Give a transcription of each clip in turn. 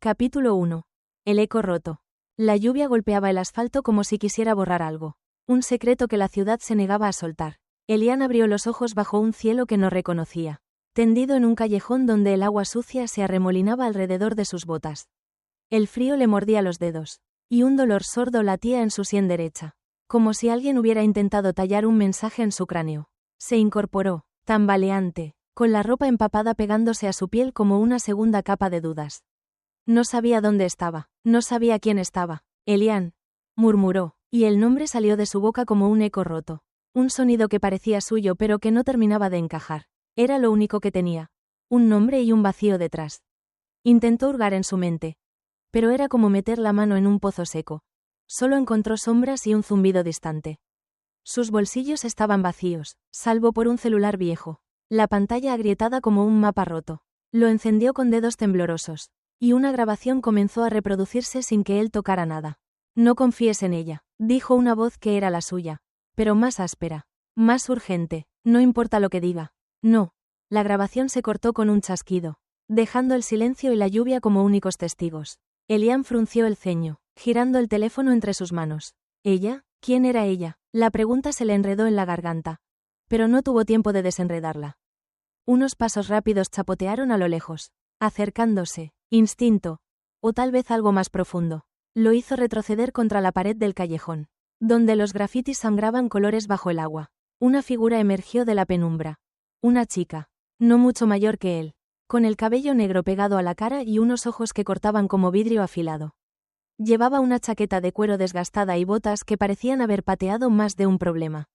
Capítulo 1. El eco roto. La lluvia golpeaba el asfalto como si quisiera borrar algo. Un secreto que la ciudad se negaba a soltar. Elian abrió los ojos bajo un cielo que no reconocía. Tendido en un callejón donde el agua sucia se arremolinaba alrededor de sus botas. El frío le mordía los dedos. Y un dolor sordo latía en su sien derecha. Como si alguien hubiera intentado tallar un mensaje en su cráneo. Se incorporó, tambaleante, con la ropa empapada pegándose a su piel como una segunda capa de dudas. No sabía dónde estaba, no sabía quién estaba. Elian, murmuró, y el nombre salió de su boca como un eco roto. Un sonido que parecía suyo pero que no terminaba de encajar. Era lo único que tenía. Un nombre y un vacío detrás. Intentó hurgar en su mente. Pero era como meter la mano en un pozo seco. Solo encontró sombras y un zumbido distante. Sus bolsillos estaban vacíos, salvo por un celular viejo. La pantalla agrietada como un mapa roto. Lo encendió con dedos temblorosos. Y una grabación comenzó a reproducirse sin que él tocara nada. No confíes en ella, dijo una voz que era la suya. Pero más áspera. Más urgente. No importa lo que diga. No. La grabación se cortó con un chasquido, dejando el silencio y la lluvia como únicos testigos. Elian frunció el ceño, girando el teléfono entre sus manos. ¿Ella? ¿Quién era ella? La pregunta se le enredó en la garganta. Pero no tuvo tiempo de desenredarla. Unos pasos rápidos chapotearon a lo lejos. Acercándose. Instinto. O tal vez algo más profundo. Lo hizo retroceder contra la pared del callejón, donde los grafitis sangraban colores bajo el agua. Una figura emergió de la penumbra. Una chica. No mucho mayor que él. Con el cabello negro pegado a la cara y unos ojos que cortaban como vidrio afilado. Llevaba una chaqueta de cuero desgastada y botas que parecían haber pateado más de un problema.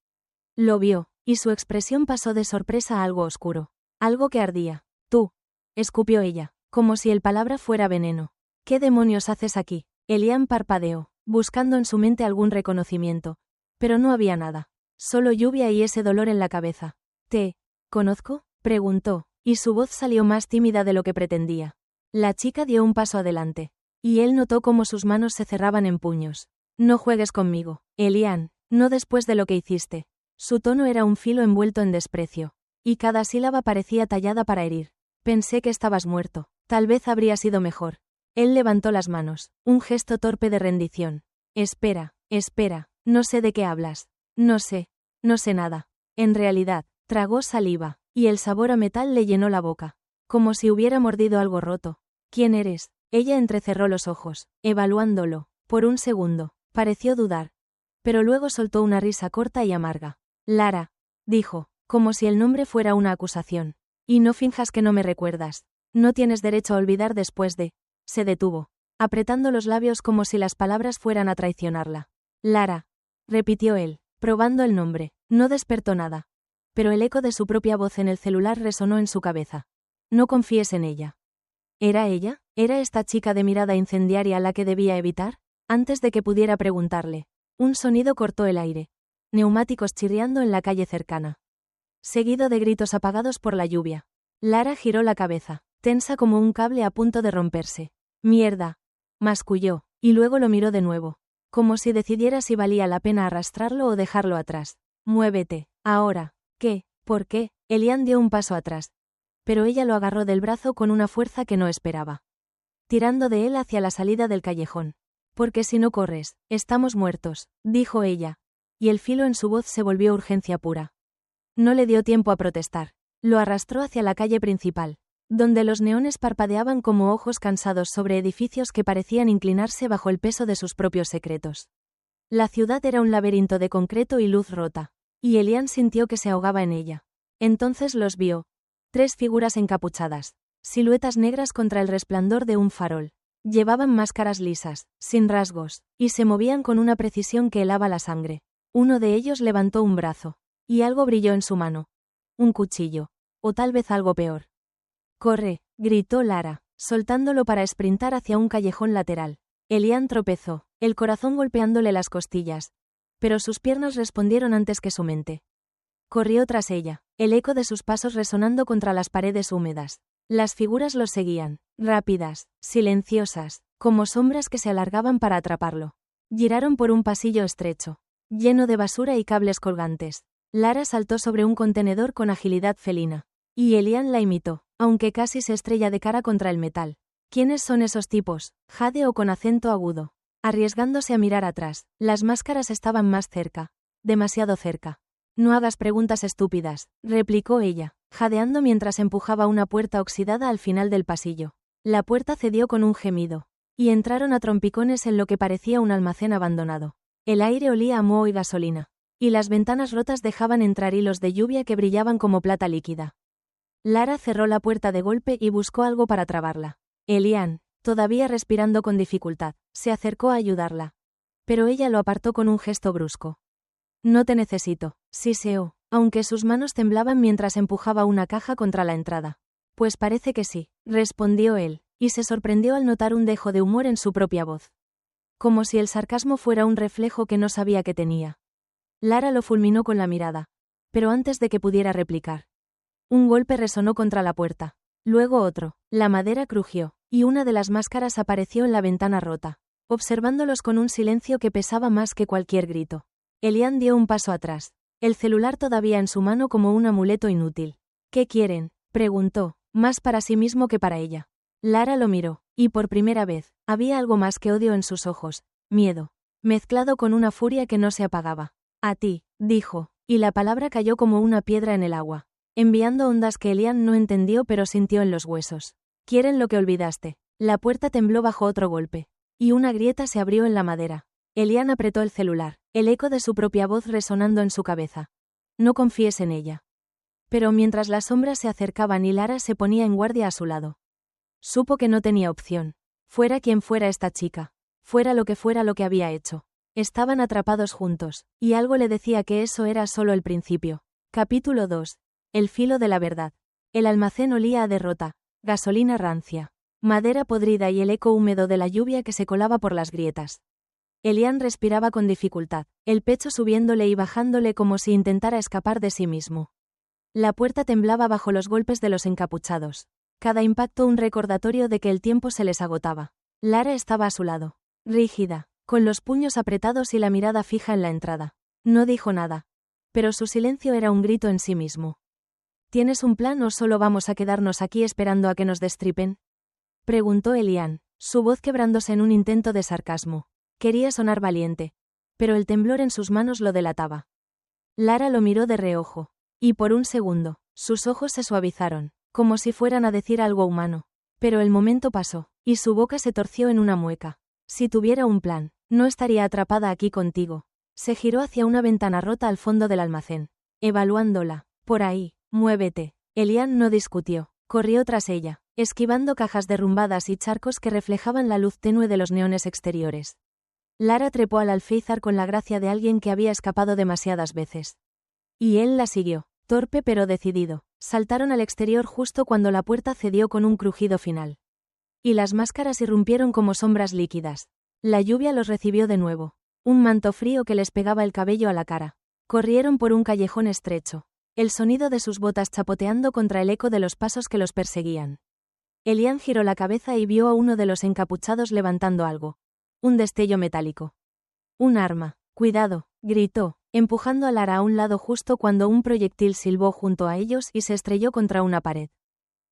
Lo vio, y su expresión pasó de sorpresa a algo oscuro. Algo que ardía. Tú. Escupió ella, como si el palabra fuera veneno. ¿Qué demonios haces aquí? Elian parpadeó, buscando en su mente algún reconocimiento. Pero no había nada. Solo lluvia y ese dolor en la cabeza. ¿Te conozco? Preguntó, y su voz salió más tímida de lo que pretendía. La chica dio un paso adelante. Y él notó cómo sus manos se cerraban en puños. No juegues conmigo, Elian, no después de lo que hiciste. Su tono era un filo envuelto en desprecio. Y cada sílaba parecía tallada para herir. Pensé que estabas muerto. Tal vez habría sido mejor. Él levantó las manos, un gesto torpe de rendición. Espera, no sé de qué hablas. No sé nada. En realidad, tragó saliva, y el sabor a metal le llenó la boca. Como si hubiera mordido algo roto. ¿Quién eres? Ella entrecerró los ojos, evaluándolo. Por un segundo, pareció dudar. Pero luego soltó una risa corta y amarga. Lara, dijo, como si el nombre fuera una acusación. Y no finjas que no me recuerdas. No tienes derecho a olvidar después de... Se detuvo, apretando los labios como si las palabras fueran a traicionarla. Lara, repitió él, probando el nombre. No despertó nada. Pero el eco de su propia voz en el celular resonó en su cabeza. No confíes en ella. ¿Era ella? ¿Era esta chica de mirada incendiaria la que debía evitar? Antes de que pudiera preguntarle, un sonido cortó el aire. Neumáticos chirriando en la calle cercana. Seguido de gritos apagados por la lluvia. Lara giró la cabeza, tensa como un cable a punto de romperse. Mierda. Masculló, y luego lo miró de nuevo. Como si decidiera si valía la pena arrastrarlo o dejarlo atrás. Muévete, ahora. ¿Qué? ¿Por qué? Elian dio un paso atrás. Pero ella lo agarró del brazo con una fuerza que no esperaba. Tirando de él hacia la salida del callejón. Porque si no corres, estamos muertos, dijo ella. Y el filo en su voz se volvió urgencia pura. No le dio tiempo a protestar. Lo arrastró hacia la calle principal, donde los neones parpadeaban como ojos cansados sobre edificios que parecían inclinarse bajo el peso de sus propios secretos. La ciudad era un laberinto de concreto y luz rota. Y Elian sintió que se ahogaba en ella. Entonces los vio. 3 figuras encapuchadas. Siluetas negras contra el resplandor de un farol. Llevaban máscaras lisas, sin rasgos, y se movían con una precisión que helaba la sangre. Uno de ellos levantó un brazo. Y algo brilló en su mano. Un cuchillo. O tal vez algo peor. «Corre», gritó Lara, soltándolo para esprintar hacia un callejón lateral. Elian tropezó, el corazón golpeándole las costillas. Pero sus piernas respondieron antes que su mente. Corrió tras ella, el eco de sus pasos resonando contra las paredes húmedas. Las figuras los seguían, rápidas, silenciosas, como sombras que se alargaban para atraparlo. Giraron por un pasillo estrecho, lleno de basura y cables colgantes. Lara saltó sobre un contenedor con agilidad felina. Y Elian la imitó, aunque casi se estrella de cara contra el metal. ¿Quiénes son esos tipos? Jadeó con acento agudo, arriesgándose a mirar atrás. Las máscaras estaban más cerca. Demasiado cerca. No hagas preguntas estúpidas, replicó ella, jadeando mientras empujaba una puerta oxidada al final del pasillo. La puerta cedió con un gemido. Y entraron a trompicones en lo que parecía un almacén abandonado. El aire olía a moho y gasolina. Y las ventanas rotas dejaban entrar hilos de lluvia que brillaban como plata líquida. Lara cerró la puerta de golpe y buscó algo para trabarla. Elian, todavía respirando con dificultad, se acercó a ayudarla. Pero ella lo apartó con un gesto brusco. No te necesito, siseó, aunque sus manos temblaban mientras empujaba una caja contra la entrada. Pues parece que sí, respondió él, y se sorprendió al notar un dejo de humor en su propia voz. Como si el sarcasmo fuera un reflejo que no sabía que tenía. Lara lo fulminó con la mirada. Pero antes de que pudiera replicar. Un golpe resonó contra la puerta. Luego otro. La madera crujió, y una de las máscaras apareció en la ventana rota, observándolos con un silencio que pesaba más que cualquier grito. Elian dio un paso atrás, el celular todavía en su mano como un amuleto inútil. ¿Qué quieren?, preguntó, más para sí mismo que para ella. Lara lo miró, y por primera vez, había algo más que odio en sus ojos, miedo, mezclado con una furia que no se apagaba. A ti, dijo, y la palabra cayó como una piedra en el agua, enviando ondas que Elian no entendió pero sintió en los huesos. Quieren lo que olvidaste. La puerta tembló bajo otro golpe, y una grieta se abrió en la madera. Elian apretó el celular, el eco de su propia voz resonando en su cabeza. No confíes en ella. Pero mientras las sombras se acercaban y Lara se ponía en guardia a su lado. Supo que no tenía opción. Fuera quien fuera esta chica. Fuera lo que había hecho. Estaban atrapados juntos, y algo le decía que eso era solo el principio. Capítulo 2. El filo de la verdad. El almacén olía a derrota, gasolina rancia, madera podrida y el eco húmedo de la lluvia que se colaba por las grietas. Elian respiraba con dificultad, el pecho subiéndole y bajándole como si intentara escapar de sí mismo. La puerta temblaba bajo los golpes de los encapuchados. Cada impacto un recordatorio de que el tiempo se les agotaba. Lara estaba a su lado, rígida, con los puños apretados y la mirada fija en la entrada. No dijo nada. Pero su silencio era un grito en sí mismo. ¿Tienes un plan o solo vamos a quedarnos aquí esperando a que nos destripen?, preguntó Elian, su voz quebrándose en un intento de sarcasmo. Quería sonar valiente, pero el temblor en sus manos lo delataba. Lara lo miró de reojo, y por un segundo, sus ojos se suavizaron, como si fueran a decir algo humano. Pero el momento pasó, y su boca se torció en una mueca. Si tuviera un plan, no estaría atrapada aquí contigo. Se giró hacia una ventana rota al fondo del almacén, evaluándola. Por ahí, muévete. Elian no discutió, corrió tras ella, esquivando cajas derrumbadas y charcos que reflejaban la luz tenue de los neones exteriores. Lara trepó al alféizar con la gracia de alguien que había escapado demasiadas veces. Y él la siguió, torpe pero decidido. Saltaron al exterior justo cuando la puerta cedió con un crujido final. Y las máscaras irrumpieron como sombras líquidas. La lluvia los recibió de nuevo. Un manto frío que les pegaba el cabello a la cara. Corrieron por un callejón estrecho. El sonido de sus botas chapoteando contra el eco de los pasos que los perseguían. Elian giró la cabeza y vio a uno de los encapuchados levantando algo. Un destello metálico. Un arma. Cuidado, gritó, empujando a Lara a un lado justo cuando un proyectil silbó junto a ellos y se estrelló contra una pared.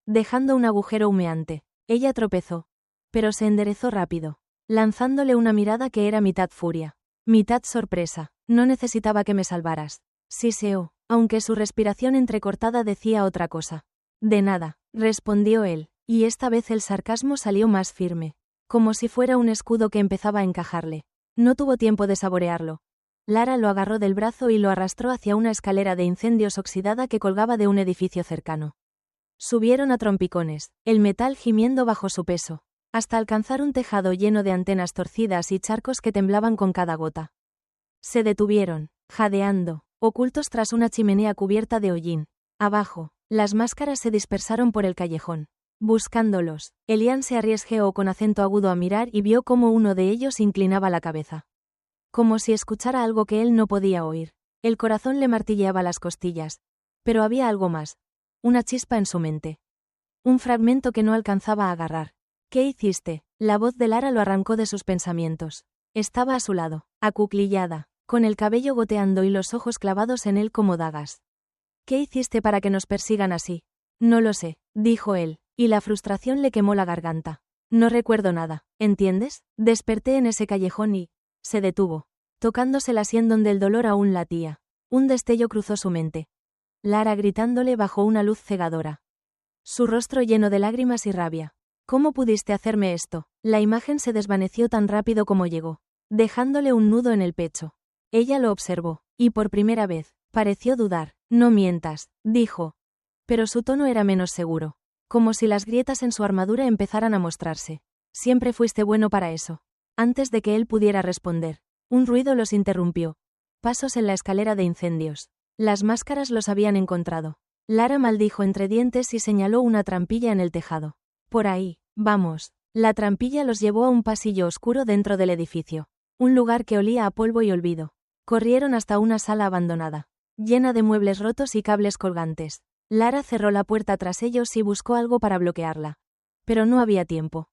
Dejando un agujero humeante. Ella tropezó. Pero se enderezó rápido, lanzándole una mirada que era mitad furia, mitad sorpresa. No necesitaba que me salvaras. Siseó, aunque su respiración entrecortada decía otra cosa. De nada, respondió él, y esta vez el sarcasmo salió más firme. Como si fuera un escudo que empezaba a encajarle. No tuvo tiempo de saborearlo. Lara lo agarró del brazo y lo arrastró hacia una escalera de incendios oxidada que colgaba de un edificio cercano. Subieron a trompicones, el metal gimiendo bajo su peso, hasta alcanzar un tejado lleno de antenas torcidas y charcos que temblaban con cada gota. Se detuvieron, jadeando, ocultos tras una chimenea cubierta de hollín. Abajo, las máscaras se dispersaron por el callejón. Buscándolos, Elian se arriesgó con acento agudo a mirar y vio cómo uno de ellos inclinaba la cabeza. Como si escuchara algo que él no podía oír. El corazón le martilleaba las costillas. Pero había algo más. Una chispa en su mente. Un fragmento que no alcanzaba a agarrar. ¿Qué hiciste? La voz de Lara lo arrancó de sus pensamientos. Estaba a su lado, acuclillada, con el cabello goteando y los ojos clavados en él como dagas. ¿Qué hiciste para que nos persigan así? No lo sé, dijo él. Y la frustración le quemó la garganta. No recuerdo nada, ¿entiendes? Desperté en ese callejón y... Se detuvo, tocándose la sien donde el dolor aún latía. Un destello cruzó su mente. Lara gritándole bajo una luz cegadora. Su rostro lleno de lágrimas y rabia. ¿Cómo pudiste hacerme esto? La imagen se desvaneció tan rápido como llegó, dejándole un nudo en el pecho. Ella lo observó, y por primera vez, pareció dudar. No mientas, dijo. Pero su tono era menos seguro, como si las grietas en su armadura empezaran a mostrarse. Siempre fuiste bueno para eso. Antes de que él pudiera responder, un ruido los interrumpió. Pasos en la escalera de incendios. Las máscaras los habían encontrado. Lara maldijo entre dientes y señaló una trampilla en el tejado. Por ahí, vamos. La trampilla los llevó a un pasillo oscuro dentro del edificio. Un lugar que olía a polvo y olvido. Corrieron hasta una sala abandonada, llena de muebles rotos y cables colgantes. Lara cerró la puerta tras ellos y buscó algo para bloquearla. Pero no había tiempo.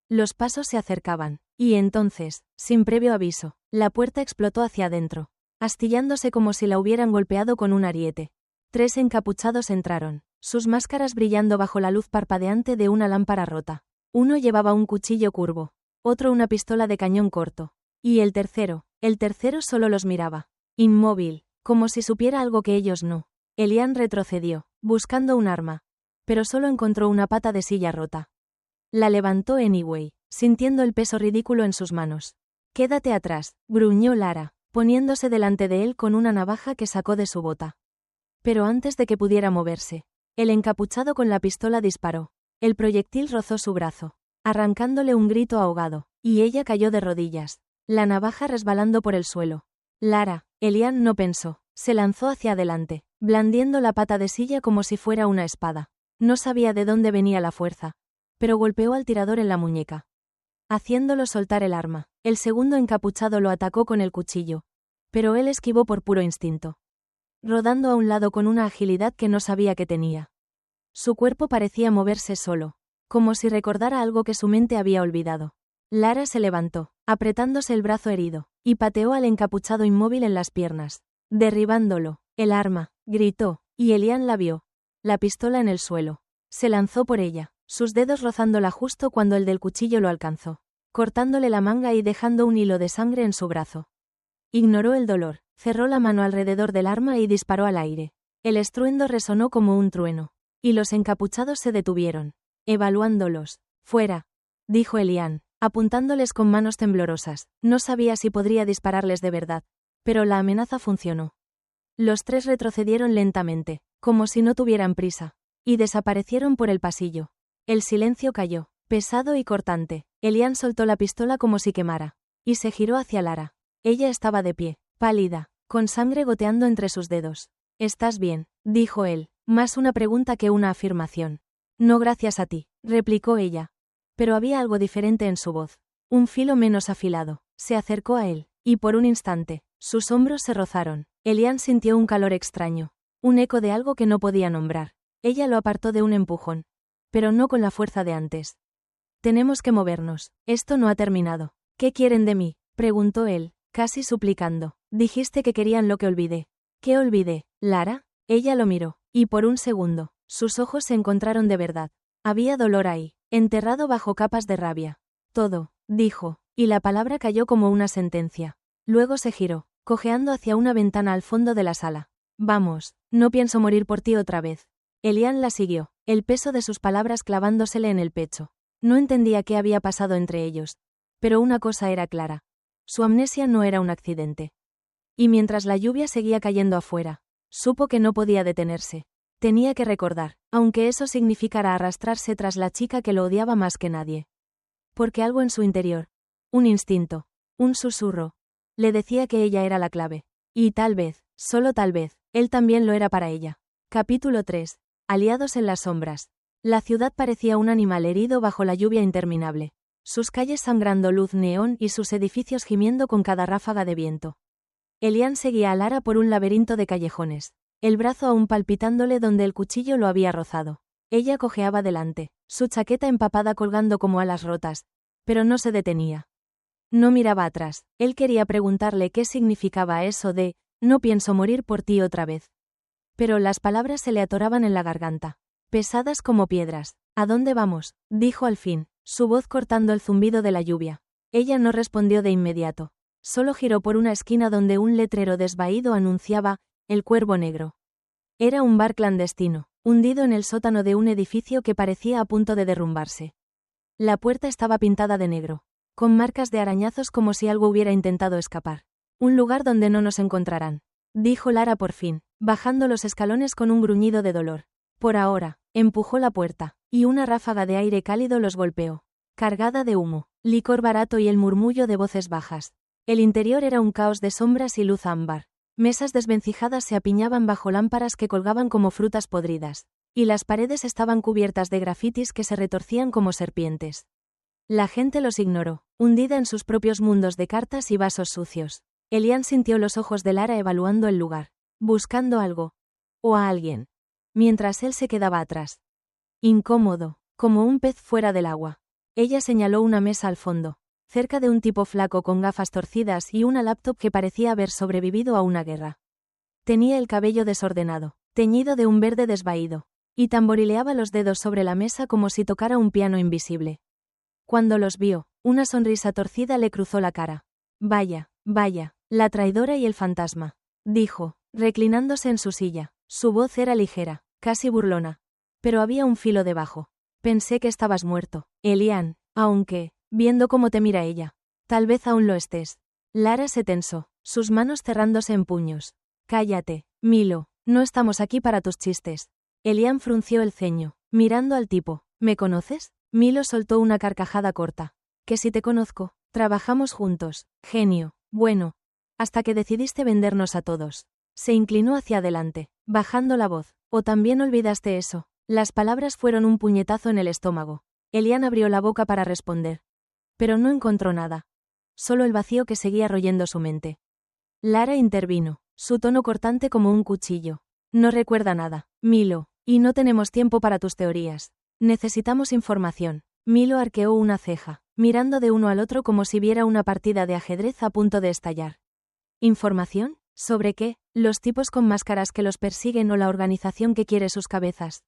Los pasos se acercaban, y entonces, sin previo aviso, la puerta explotó hacia adentro, astillándose como si la hubieran golpeado con un ariete. 3 encapuchados entraron, sus máscaras brillando bajo la luz parpadeante de una lámpara rota. Uno llevaba un cuchillo curvo, otro una pistola de cañón corto, y el tercero solo los miraba, inmóvil, como si supiera algo que ellos no. Elian retrocedió, buscando un arma, pero solo encontró una pata de silla rota. La levantó anyway, sintiendo el peso ridículo en sus manos. Quédate atrás, gruñó Lara, poniéndose delante de él con una navaja que sacó de su bota. Pero antes de que pudiera moverse, el encapuchado con la pistola disparó. El proyectil rozó su brazo, arrancándole un grito ahogado, y ella cayó de rodillas, la navaja resbalando por el suelo. Lara, Elian no pensó, se lanzó hacia adelante, blandiendo la pata de silla como si fuera una espada. No sabía de dónde venía la fuerza, pero golpeó al tirador en la muñeca, haciéndolo soltar el arma. El segundo encapuchado lo atacó con el cuchillo, pero él esquivó por puro instinto, rodando a un lado con una agilidad que no sabía que tenía. Su cuerpo parecía moverse solo, como si recordara algo que su mente había olvidado. Lara se levantó, apretándose el brazo herido, y pateó al encapuchado inmóvil en las piernas, derribándolo. El arma, gritó, y Elian la vio. La pistola en el suelo. Se lanzó por ella, sus dedos rozándola justo cuando el del cuchillo lo alcanzó, cortándole la manga y dejando un hilo de sangre en su brazo. Ignoró el dolor, cerró la mano alrededor del arma y disparó al aire. El estruendo resonó como un trueno, y los encapuchados se detuvieron, evaluándolos. Fuera, dijo Elian, apuntándoles con manos temblorosas. No sabía si podría dispararles de verdad, pero la amenaza funcionó. Los 3 retrocedieron lentamente, como si no tuvieran prisa, y desaparecieron por el pasillo. El silencio cayó, pesado y cortante. Elian soltó la pistola como si quemara, y se giró hacia Lara. Ella estaba de pie, pálida, con sangre goteando entre sus dedos. «¿Estás bien?», dijo él, más una pregunta que una afirmación. «No gracias a ti», replicó ella. Pero había algo diferente en su voz, un filo menos afilado. Se acercó a él, y por un instante, sus hombros se rozaron. Elian sintió un calor extraño, un eco de algo que no podía nombrar. Ella lo apartó de un empujón, pero no con la fuerza de antes. «Tenemos que movernos, esto no ha terminado». «¿Qué quieren de mí?», preguntó él, casi suplicando. «Dijiste que querían lo que olvidé». «¿Qué olvidé, Lara?». Ella lo miró, y por un segundo, sus ojos se encontraron de verdad. Había dolor ahí, enterrado bajo capas de rabia. «Todo», dijo, y la palabra cayó como una sentencia. Luego se giró, cojeando hacia una ventana al fondo de la sala. «Vamos, no pienso morir por ti otra vez». Elian la siguió, el peso de sus palabras clavándosele en el pecho. No entendía qué había pasado entre ellos, pero una cosa era clara. Su amnesia no era un accidente. Y mientras la lluvia seguía cayendo afuera, supo que no podía detenerse. Tenía que recordar, aunque eso significara arrastrarse tras la chica que lo odiaba más que nadie. Porque algo en su interior, un instinto, un susurro, le decía que ella era la clave. Y tal vez, solo tal vez, él también lo era para ella. Capítulo 3. Aliados en las sombras. La ciudad parecía un animal herido bajo la lluvia interminable. Sus calles sangrando luz neón y sus edificios gimiendo con cada ráfaga de viento. Elian seguía a Lara por un laberinto de callejones, el brazo aún palpitándole donde el cuchillo lo había rozado. Ella cojeaba delante, su chaqueta empapada colgando como alas rotas, pero no se detenía. No miraba atrás. Él quería preguntarle qué significaba eso de «no pienso morir por ti otra vez». Pero las palabras se le atoraban en la garganta, pesadas como piedras. «¿A dónde vamos?», dijo al fin, su voz cortando el zumbido de la lluvia. Ella no respondió de inmediato. Solo giró por una esquina donde un letrero desvaído anunciaba, El Cuervo Negro. Era un bar clandestino, hundido en el sótano de un edificio que parecía a punto de derrumbarse. La puerta estaba pintada de negro, con marcas de arañazos como si algo hubiera intentado escapar. Un lugar donde no nos encontrarán, dijo Lara por fin, bajando los escalones con un gruñido de dolor. Por ahora, empujó la puerta, y una ráfaga de aire cálido los golpeó, cargada de humo, licor barato y el murmullo de voces bajas. El interior era un caos de sombras y luz ámbar. Mesas desvencijadas se apiñaban bajo lámparas que colgaban como frutas podridas, y las paredes estaban cubiertas de grafitis que se retorcían como serpientes. La gente los ignoró, hundida en sus propios mundos de cartas y vasos sucios. Elian sintió los ojos de Lara evaluando el lugar, buscando algo, o a alguien, mientras él se quedaba atrás. Incómodo, como un pez fuera del agua. Ella señaló una mesa al fondo, cerca de un tipo flaco con gafas torcidas y una laptop que parecía haber sobrevivido a una guerra. Tenía el cabello desordenado, teñido de un verde desvaído, y tamborileaba los dedos sobre la mesa como si tocara un piano invisible. Cuando los vio, una sonrisa torcida le cruzó la cara. Vaya, la traidora y el fantasma, dijo, reclinándose en su silla. Su voz era ligera, casi burlona. Pero había un filo debajo. Pensé que estabas muerto, Elian, aunque, viendo cómo te mira ella, tal vez aún lo estés. Lara se tensó, sus manos cerrándose en puños. Cállate, Milo, no estamos aquí para tus chistes. Elian frunció el ceño, mirando al tipo. ¿Me conoces? Milo soltó una carcajada corta. Que si te conozco, trabajamos juntos, genio, bueno. Hasta que decidiste vendernos a todos. Se inclinó hacia adelante, bajando la voz. ¿O también olvidaste eso? Las palabras fueron un puñetazo en el estómago. Elian abrió la boca para responder. Pero no encontró nada. Solo el vacío que seguía royendo su mente. Lara intervino, su tono cortante como un cuchillo. No recuerda nada, Milo, y no tenemos tiempo para tus teorías. Necesitamos información. Milo arqueó una ceja, mirando de uno al otro como si viera una partida de ajedrez a punto de estallar. ¿Información? ¿Sobre qué? ¿Los tipos con máscaras que los persiguen o la organización que quiere sus cabezas?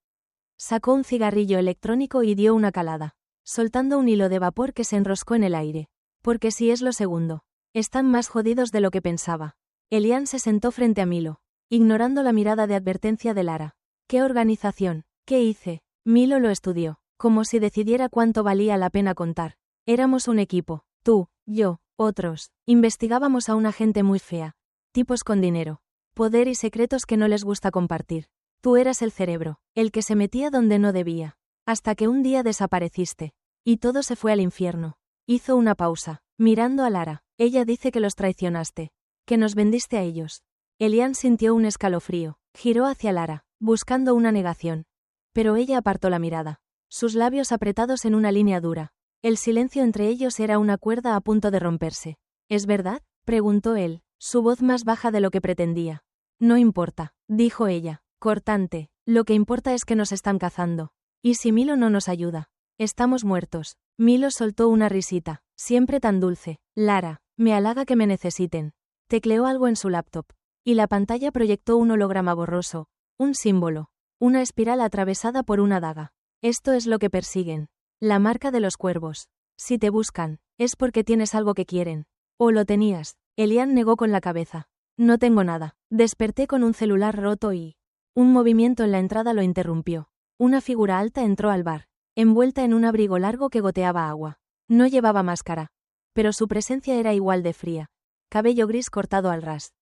Sacó un cigarrillo electrónico y dio una calada, soltando un hilo de vapor que se enroscó en el aire. Porque si es lo segundo. Están más jodidos de lo que pensaba. Elian se sentó frente a Milo, ignorando la mirada de advertencia de Lara. ¿Qué organización? ¿Qué hice? Milo lo estudió, como si decidiera cuánto valía la pena contar. Éramos un equipo, tú, yo, otros. Investigábamos a una gente muy fea. Tipos con dinero, poder y secretos que no les gusta compartir. Tú eras el cerebro, el que se metía donde no debía. Hasta que un día desapareciste. Y todo se fue al infierno. Hizo una pausa, mirando a Lara. Ella dice que los traicionaste. Que nos vendiste a ellos. Elian sintió un escalofrío. Giró hacia Lara, buscando una negación. Pero ella apartó la mirada. Sus labios apretados en una línea dura. El silencio entre ellos era una cuerda a punto de romperse. ¿Es verdad? Preguntó él, su voz más baja de lo que pretendía. No importa, dijo ella, cortante. Lo que importa es que nos están cazando. ¿Y si Milo no nos ayuda? Estamos muertos. Milo soltó una risita, siempre tan dulce. Lara, me halaga que me necesiten. Tecleó algo en su laptop. Y la pantalla proyectó un holograma borroso. Un símbolo. Una espiral atravesada por una daga. Esto es lo que persiguen. La marca de los cuervos. Si te buscan, es porque tienes algo que quieren. O lo tenías. Elian negó con la cabeza. No tengo nada. Desperté con un celular roto y... Un movimiento en la entrada lo interrumpió. Una figura alta entró al bar, envuelta en un abrigo largo que goteaba agua. No llevaba máscara. Pero su presencia era igual de fría. Cabello gris cortado al ras.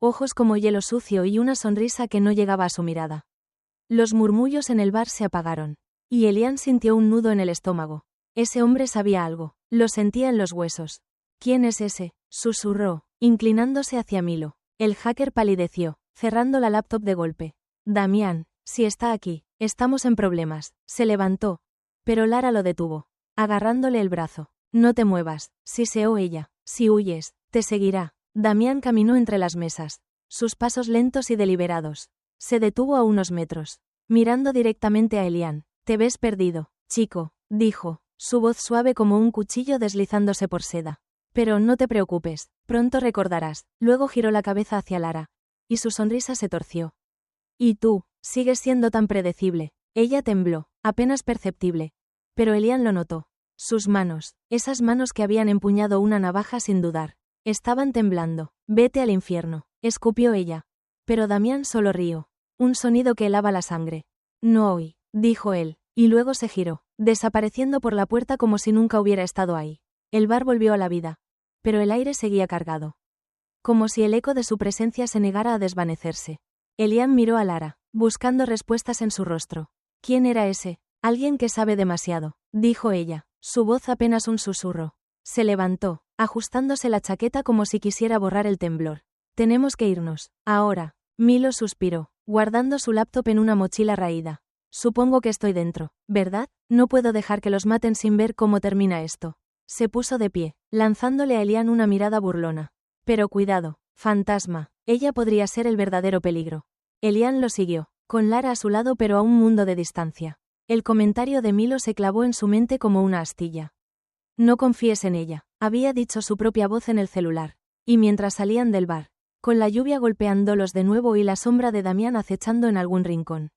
Ojos como hielo sucio y una sonrisa que no llegaba a su mirada. Los murmullos en el bar se apagaron. Y Elian sintió un nudo en el estómago. Ese hombre sabía algo. Lo sentía en los huesos. ¿Quién es ese? Susurró, inclinándose hacia Milo. El hacker palideció, cerrando la laptop de golpe. Damián, si está aquí, estamos en problemas. Se levantó. Pero Lara lo detuvo, agarrándole el brazo. No te muevas. Siseó ella. Si huyes, te seguirá. Damián caminó entre las mesas. Sus pasos lentos y deliberados. Se detuvo a unos metros, mirando directamente a Elian. Te ves perdido, chico, dijo, su voz suave como un cuchillo deslizándose por seda. Pero no te preocupes, pronto recordarás. Luego giró la cabeza hacia Lara. Y su sonrisa se torció. Y tú, sigues siendo tan predecible. Ella tembló, apenas perceptible. Pero Elian lo notó. Sus manos, esas manos que habían empuñado una navaja sin dudar, estaban temblando. Vete al infierno, escupió ella. Pero Damián solo rió. Un sonido que helaba la sangre. No hoy, dijo él, y luego se giró, desapareciendo por la puerta como si nunca hubiera estado ahí. El bar volvió a la vida. Pero el aire seguía cargado. Como si el eco de su presencia se negara a desvanecerse. Elian miró a Lara, buscando respuestas en su rostro. ¿Quién era ese? Alguien que sabe demasiado, dijo ella, su voz apenas un susurro. Se levantó, ajustándose la chaqueta como si quisiera borrar el temblor. Tenemos que irnos, ahora. Milo suspiró, guardando su laptop en una mochila raída. Supongo que estoy dentro, ¿verdad? No puedo dejar que los maten sin ver cómo termina esto. Se puso de pie, lanzándole a Elian una mirada burlona. Pero cuidado, fantasma, ella podría ser el verdadero peligro. Elian lo siguió, con Lara a su lado pero a un mundo de distancia. El comentario de Milo se clavó en su mente como una astilla. No confíes en ella, había dicho su propia voz en el celular. Y mientras salían del bar, con la lluvia golpeándolos de nuevo y la sombra de Damián acechando en algún rincón.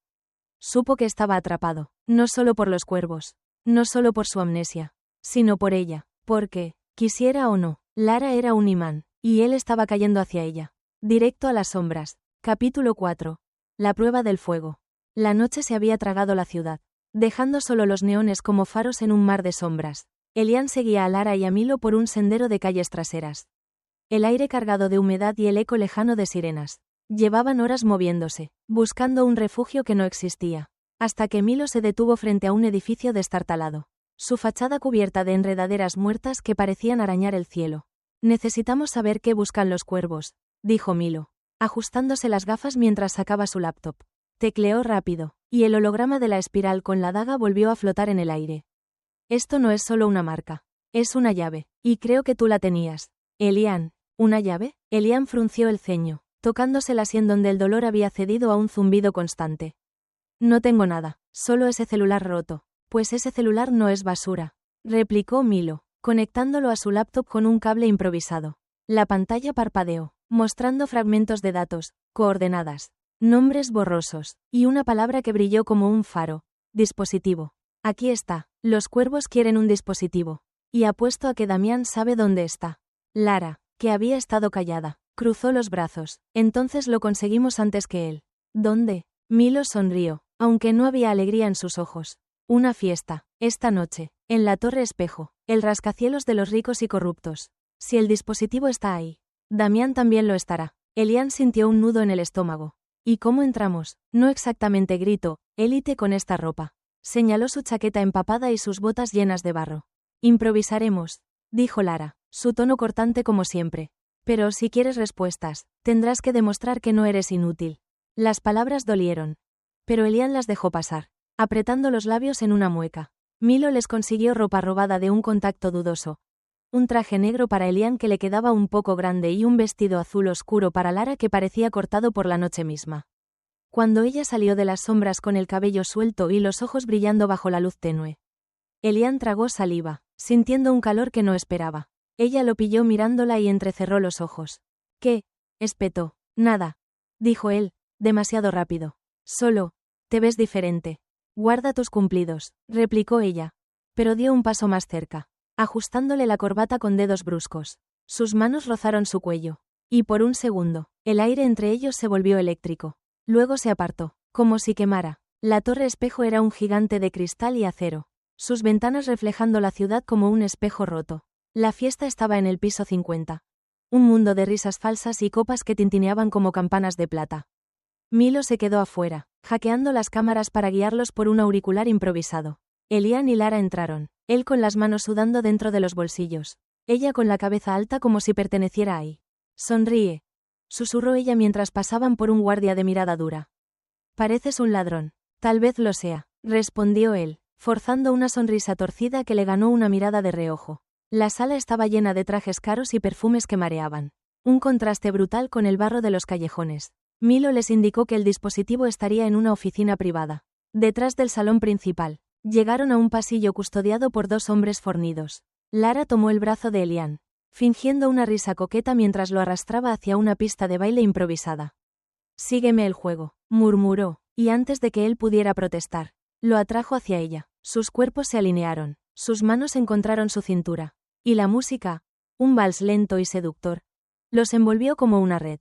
Supo que estaba atrapado, no solo por los cuervos, no solo por su amnesia, sino por ella, porque, quisiera o no, Lara era un imán, y él estaba cayendo hacia ella. Directo a las sombras. Capítulo 4. La prueba del fuego. La noche se había tragado la ciudad, dejando solo los neones como faros en un mar de sombras. Elian seguía a Lara y a Milo por un sendero de calles traseras. El aire cargado de humedad y el eco lejano de sirenas. Llevaban horas moviéndose, buscando un refugio que no existía, hasta que Milo se detuvo frente a un edificio destartalado. Su fachada cubierta de enredaderas muertas que parecían arañar el cielo. Necesitamos saber qué buscan los cuervos, dijo Milo, ajustándose las gafas mientras sacaba su laptop. Tecleó rápido, y el holograma de la espiral con la daga volvió a flotar en el aire. Esto no es solo una marca, es una llave, y creo que tú la tenías. Elian, ¿una llave? Elian frunció el ceño, tocándose la sien donde el dolor había cedido a un zumbido constante. No tengo nada, solo ese celular roto. Pues ese celular no es basura, replicó Milo, conectándolo a su laptop con un cable improvisado. La pantalla parpadeó, mostrando fragmentos de datos, coordenadas, nombres borrosos, y una palabra que brilló como un faro. Dispositivo. Aquí está, los cuervos quieren un dispositivo. Y apuesto a que Damián sabe dónde está. Lara, que había estado callada, cruzó los brazos. Entonces lo conseguimos antes que él. ¿Dónde? Milo sonrió, aunque no había alegría en sus ojos. Una fiesta, esta noche, en la Torre Espejo, el rascacielos de los ricos y corruptos. Si el dispositivo está ahí, Damián también lo estará. Elian sintió un nudo en el estómago. ¿Y cómo entramos? No exactamente gritó, élite con esta ropa. Señaló su chaqueta empapada y sus botas llenas de barro. Improvisaremos, dijo Lara, su tono cortante como siempre. Pero si quieres respuestas, tendrás que demostrar que no eres inútil. Las palabras dolieron. Pero Elian las dejó pasar, apretando los labios en una mueca. Milo les consiguió ropa robada de un contacto dudoso. Un traje negro para Elian que le quedaba un poco grande y un vestido azul oscuro para Lara que parecía cortado por la noche misma. Cuando ella salió de las sombras con el cabello suelto y los ojos brillando bajo la luz tenue. Elian tragó saliva, sintiendo un calor que no esperaba. Ella lo pilló mirándola y entrecerró los ojos. ¿Qué? Espetó. Nada, dijo él, demasiado rápido. Solo, te ves diferente. Guarda tus cumplidos, replicó ella. Pero dio un paso más cerca, ajustándole la corbata con dedos bruscos. Sus manos rozaron su cuello. Y por un segundo, el aire entre ellos se volvió eléctrico. Luego se apartó, como si quemara. La Torre Espejo era un gigante de cristal y acero, sus ventanas reflejando la ciudad como un espejo roto. La fiesta estaba en el piso 50. Un mundo de risas falsas y copas que tintineaban como campanas de plata. Milo se quedó afuera, hackeando las cámaras para guiarlos por un auricular improvisado. Elian y Lara entraron, él con las manos sudando dentro de los bolsillos, ella con la cabeza alta como si perteneciera ahí. Sonríe, susurró ella mientras pasaban por un guardia de mirada dura. Pareces un ladrón. Tal vez lo sea, respondió él, forzando una sonrisa torcida que le ganó una mirada de reojo. La sala estaba llena de trajes caros y perfumes que mareaban. Un contraste brutal con el barro de los callejones. Milo les indicó que el dispositivo estaría en una oficina privada. Detrás del salón principal, llegaron a un pasillo custodiado por dos hombres fornidos. Lara tomó el brazo de Elian, fingiendo una risa coqueta mientras lo arrastraba hacia una pista de baile improvisada. Sígueme el juego, murmuró, y antes de que él pudiera protestar, lo atrajo hacia ella. Sus cuerpos se alinearon, Sus manos encontraron su cintura. Y la música, un vals lento y seductor, los envolvió como una red.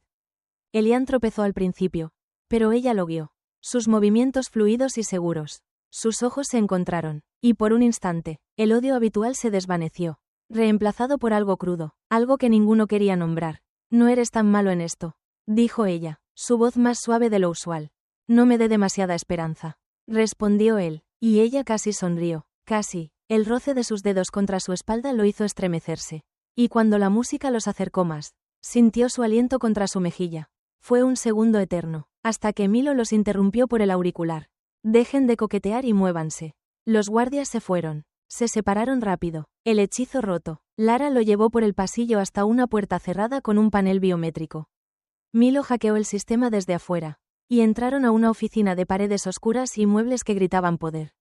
Elian tropezó al principio, pero ella lo guió. Sus movimientos fluidos y seguros. Sus ojos se encontraron, y por un instante, el odio habitual se desvaneció, reemplazado por algo crudo, algo que ninguno quería nombrar. No eres tan malo en esto, dijo ella, su voz más suave de lo usual. No me dé demasiada esperanza, respondió él, y ella casi sonrió, casi. El roce de sus dedos contra su espalda lo hizo estremecerse. Y cuando la música los acercó más, sintió su aliento contra su mejilla. Fue un segundo eterno, hasta que Milo los interrumpió por el auricular. Dejen de coquetear y muévanse. Los guardias se fueron. Se separaron rápido. El hechizo roto. Lara lo llevó por el pasillo hasta una puerta cerrada con un panel biométrico. Milo hackeó el sistema desde afuera. Y entraron a una oficina de paredes oscuras y muebles que gritaban poder.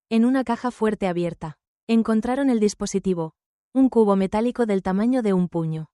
En una caja fuerte abierta, encontraron el dispositivo, un cubo metálico del tamaño de un puño,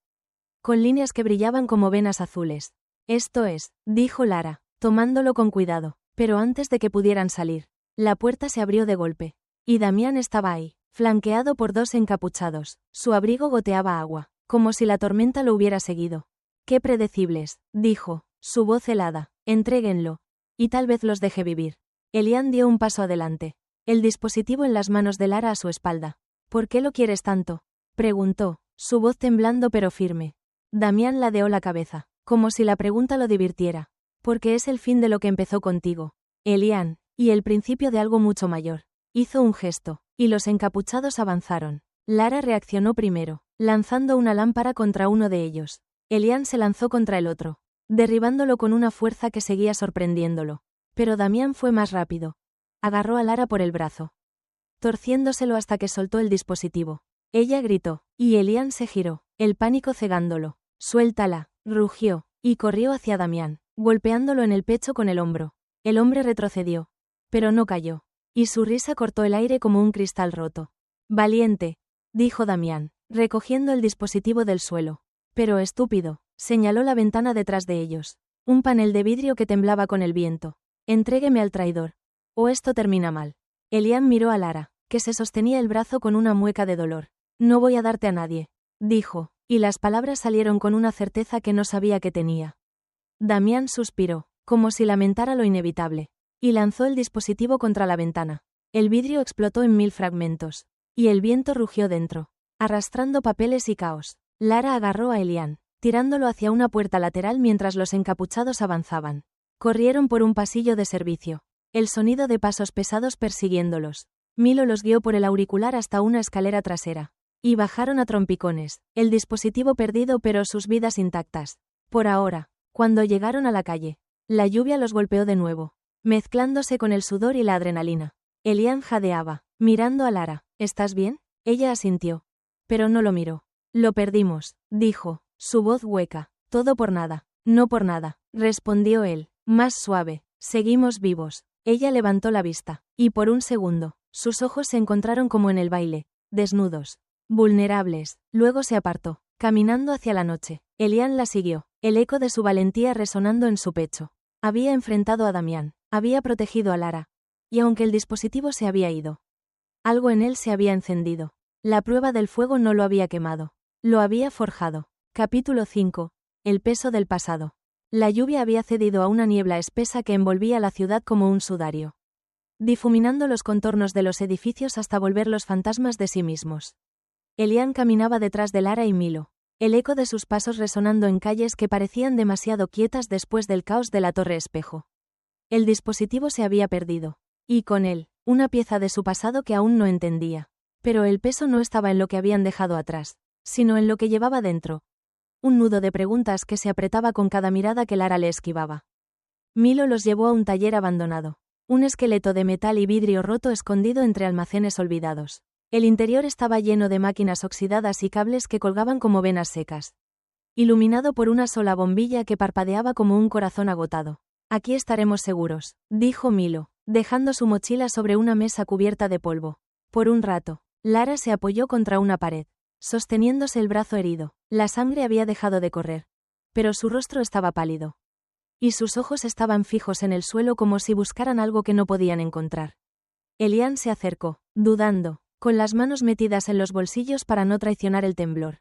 con líneas que brillaban como venas azules. Esto es, dijo Lara, tomándolo con cuidado, pero antes de que pudieran salir, la puerta se abrió de golpe, y Damián estaba ahí, flanqueado por dos encapuchados. Su abrigo goteaba agua, como si la tormenta lo hubiera seguido. Qué predecibles, dijo, su voz helada, entréguenlo, y tal vez los deje vivir. Elian dio un paso adelante. El dispositivo en las manos de Lara a su espalda. ¿Por qué lo quieres tanto?, preguntó, su voz temblando pero firme. Damián ladeó la cabeza, como si la pregunta lo divirtiera. Porque es el fin de lo que empezó contigo, Elian, y el principio de algo mucho mayor. Hizo un gesto, y los encapuchados avanzaron. Lara reaccionó primero, lanzando una lámpara contra uno de ellos. Elian se lanzó contra el otro, derribándolo con una fuerza que seguía sorprendiéndolo. Pero Damián fue más rápido. Agarró a Lara por el brazo, torciéndoselo hasta que soltó el dispositivo. Ella gritó, y Elian se giró, el pánico cegándolo. Suéltala, rugió, y corrió hacia Damián, golpeándolo en el pecho con el hombro. El hombre retrocedió, pero no cayó, y su risa cortó el aire como un cristal roto. Valiente, dijo Damián, recogiendo el dispositivo del suelo. Pero estúpido, señaló la ventana detrás de ellos. Un panel de vidrio que temblaba con el viento. Entrégueme al traidor. O esto termina mal. Elian miró a Lara, que se sostenía el brazo con una mueca de dolor. No voy a darte a nadie, dijo, y las palabras salieron con una certeza que no sabía que tenía. Damián suspiró, como si lamentara lo inevitable, y lanzó el dispositivo contra la ventana. El vidrio explotó en 1000 fragmentos, y el viento rugió dentro, arrastrando papeles y caos. Lara agarró a Elian, tirándolo hacia una puerta lateral mientras los encapuchados avanzaban. Corrieron por un pasillo de servicio. El sonido de pasos pesados persiguiéndolos. Milo los guió por el auricular hasta una escalera trasera. Y bajaron a trompicones, el dispositivo perdido pero sus vidas intactas. Por ahora, cuando llegaron a la calle, la lluvia los golpeó de nuevo, mezclándose con el sudor y la adrenalina. Elian jadeaba, mirando a Lara. ¿Estás bien? Ella asintió. Pero no lo miró. Lo perdimos, dijo, su voz hueca. Todo por nada. No por nada, respondió él, más suave. Seguimos vivos. Ella levantó la vista, y por un segundo, sus ojos se encontraron como en el baile, desnudos, vulnerables. Luego se apartó, caminando hacia la noche. Elian la siguió, el eco de su valentía resonando en su pecho. Había enfrentado a Damián, había protegido a Lara, y aunque el dispositivo se había ido, algo en él se había encendido. La prueba del fuego no lo había quemado, lo había forjado. Capítulo 5. El peso del pasado. La lluvia había cedido a una niebla espesa que envolvía la ciudad como un sudario, difuminando los contornos de los edificios hasta volverlos fantasmas de sí mismos. Elian caminaba detrás de Lara y Milo, el eco de sus pasos resonando en calles que parecían demasiado quietas después del caos de la Torre Espejo. El dispositivo se había perdido, y con él, una pieza de su pasado que aún no entendía. Pero el peso no estaba en lo que habían dejado atrás, sino en lo que llevaba dentro. Un nudo de preguntas que se apretaba con cada mirada que Lara le esquivaba. Milo los llevó a un taller abandonado. Un esqueleto de metal y vidrio roto escondido entre almacenes olvidados. El interior estaba lleno de máquinas oxidadas y cables que colgaban como venas secas. Iluminado por una sola bombilla que parpadeaba como un corazón agotado. Aquí estaremos seguros, dijo Milo, dejando su mochila sobre una mesa cubierta de polvo. Por un rato, Lara se apoyó contra una pared, sosteniéndose el brazo herido. La sangre había dejado de correr, pero su rostro estaba pálido. Y sus ojos estaban fijos en el suelo como si buscaran algo que no podían encontrar. Elian se acercó, dudando, con las manos metidas en los bolsillos para no traicionar el temblor.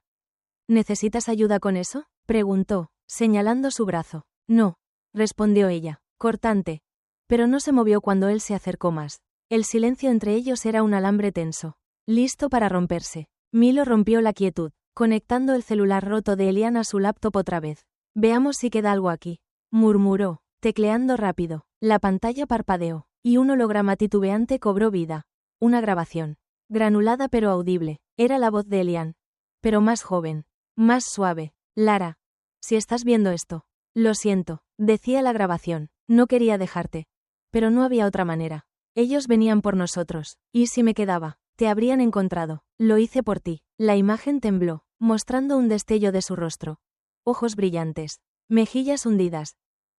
¿Necesitas ayuda con eso?, preguntó, señalando su brazo. No, respondió ella, cortante. Pero no se movió cuando él se acercó más. El silencio entre ellos era un alambre tenso, listo para romperse. Milo rompió la quietud, conectando el celular roto de Elian a su laptop otra vez. Veamos si queda algo aquí, murmuró, tecleando rápido. La pantalla parpadeó, y un holograma titubeante cobró vida. Una grabación. Granulada pero audible. Era la voz de Elian. Pero más joven. Más suave. Lara. Si estás viendo esto. Lo siento, decía la grabación. No quería dejarte. Pero no había otra manera. Ellos venían por nosotros. ¿Y si me quedaba? Te habrían encontrado. Lo hice por ti. La imagen tembló, mostrando un destello de su rostro. Ojos brillantes. Mejillas hundidas.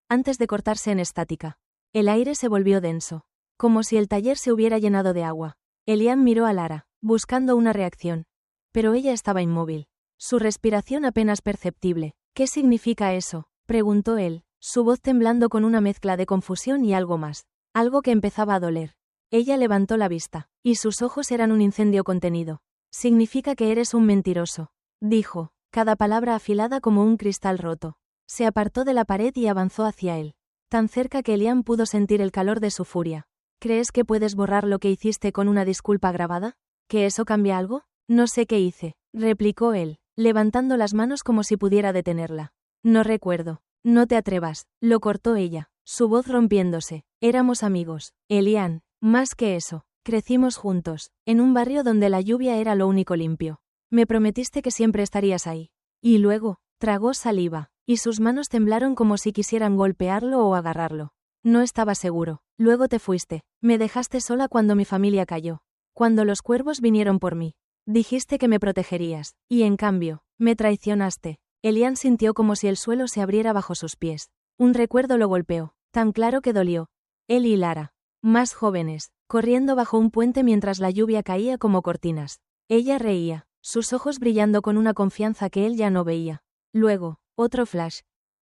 Antes de cortarse en estática. El aire se volvió denso. Como si el taller se hubiera llenado de agua. Elian miró a Lara, buscando una reacción. Pero ella estaba inmóvil. Su respiración apenas perceptible. ¿Qué significa eso?, preguntó él, su voz temblando con una mezcla de confusión y algo más. Algo que empezaba a doler. Ella levantó la vista, y sus ojos eran un incendio contenido. Significa que eres un mentiroso, dijo, cada palabra afilada como un cristal roto. Se apartó de la pared y avanzó hacia él. Tan cerca que Elian pudo sentir el calor de su furia. ¿Crees que puedes borrar lo que hiciste con una disculpa grabada? ¿Que eso cambia algo? No sé qué hice, replicó él, levantando las manos como si pudiera detenerla. No recuerdo. No te atrevas, lo cortó ella, su voz rompiéndose. Éramos amigos, Elian, más que eso. Crecimos juntos, en un barrio donde la lluvia era lo único limpio. Me prometiste que siempre estarías ahí. Y luego, tragó saliva, y sus manos temblaron como si quisieran golpearlo o agarrarlo. No estaba seguro. Luego te fuiste. Me dejaste sola cuando mi familia cayó. Cuando los cuervos vinieron por mí. Dijiste que me protegerías, y en cambio, me traicionaste. Elian sintió como si el suelo se abriera bajo sus pies. Un recuerdo lo golpeó, tan claro que dolió. Él y Lara, más jóvenes, corriendo bajo un puente mientras la lluvia caía como cortinas. Ella reía, sus ojos brillando con una confianza que él ya no veía. Luego, otro flash.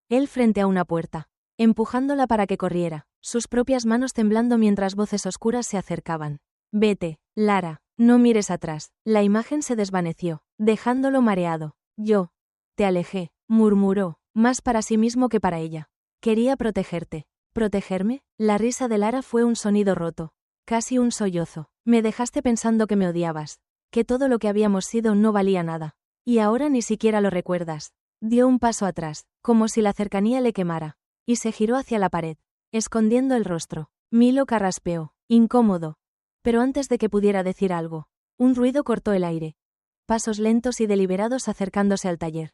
Él frente a una puerta, empujándola para que corriera, sus propias manos temblando mientras voces oscuras se acercaban. Vete, Lara, no mires atrás. La imagen se desvaneció, dejándolo mareado. Yo. Te alejé, murmuró, más para sí mismo que para ella. Quería protegerte. ¿Protegerme? La risa de Lara fue un sonido roto. Casi un sollozo. Me dejaste pensando que me odiabas. Que todo lo que habíamos sido no valía nada. Y ahora ni siquiera lo recuerdas. Dio un paso atrás, como si la cercanía le quemara. Y se giró hacia la pared, escondiendo el rostro. Milo carraspeó, incómodo. Pero antes de que pudiera decir algo, un ruido cortó el aire. Pasos lentos y deliberados acercándose al taller.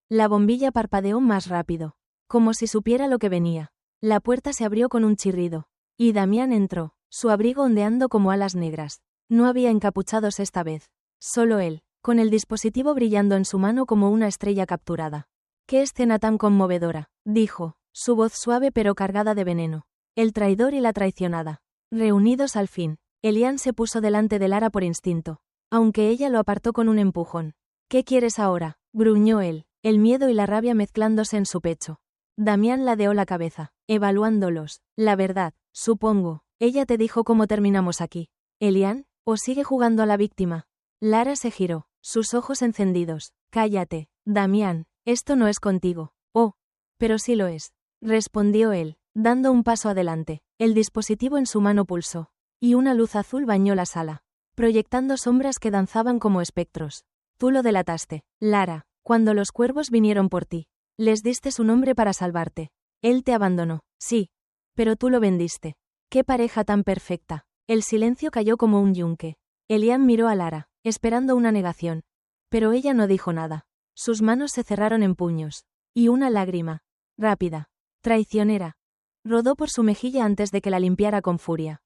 La bombilla parpadeó más rápido, como si supiera lo que venía. La puerta se abrió con un chirrido. Y Damián entró, su abrigo ondeando como alas negras. No había encapuchados esta vez. Solo él, con el dispositivo brillando en su mano como una estrella capturada. «¡Qué escena tan conmovedora!», dijo, su voz suave pero cargada de veneno. El traidor y la traicionada. Reunidos al fin, Elian se puso delante de Lara por instinto, aunque ella lo apartó con un empujón. «¿Qué quieres ahora?», gruñó él, el miedo y la rabia mezclándose en su pecho. Damián ladeó la cabeza, evaluándolos. «La verdad, supongo. Ella te dijo cómo terminamos aquí. Elian, ¿o sigue jugando a la víctima?». Lara se giró, sus ojos encendidos. «Cállate, Damián, esto no es contigo». «Oh, pero sí lo es», respondió él, dando un paso adelante. El dispositivo en su mano pulsó, y una luz azul bañó la sala, proyectando sombras que danzaban como espectros. «Tú lo delataste, Lara, cuando los cuervos vinieron por ti. Les diste su nombre para salvarte. Él te abandonó, sí. Pero tú lo vendiste. ¡Qué pareja tan perfecta!». El silencio cayó como un yunque. Elian miró a Lara, esperando una negación. Pero ella no dijo nada. Sus manos se cerraron en puños. Y una lágrima, rápida, traicionera, rodó por su mejilla antes de que la limpiara con furia.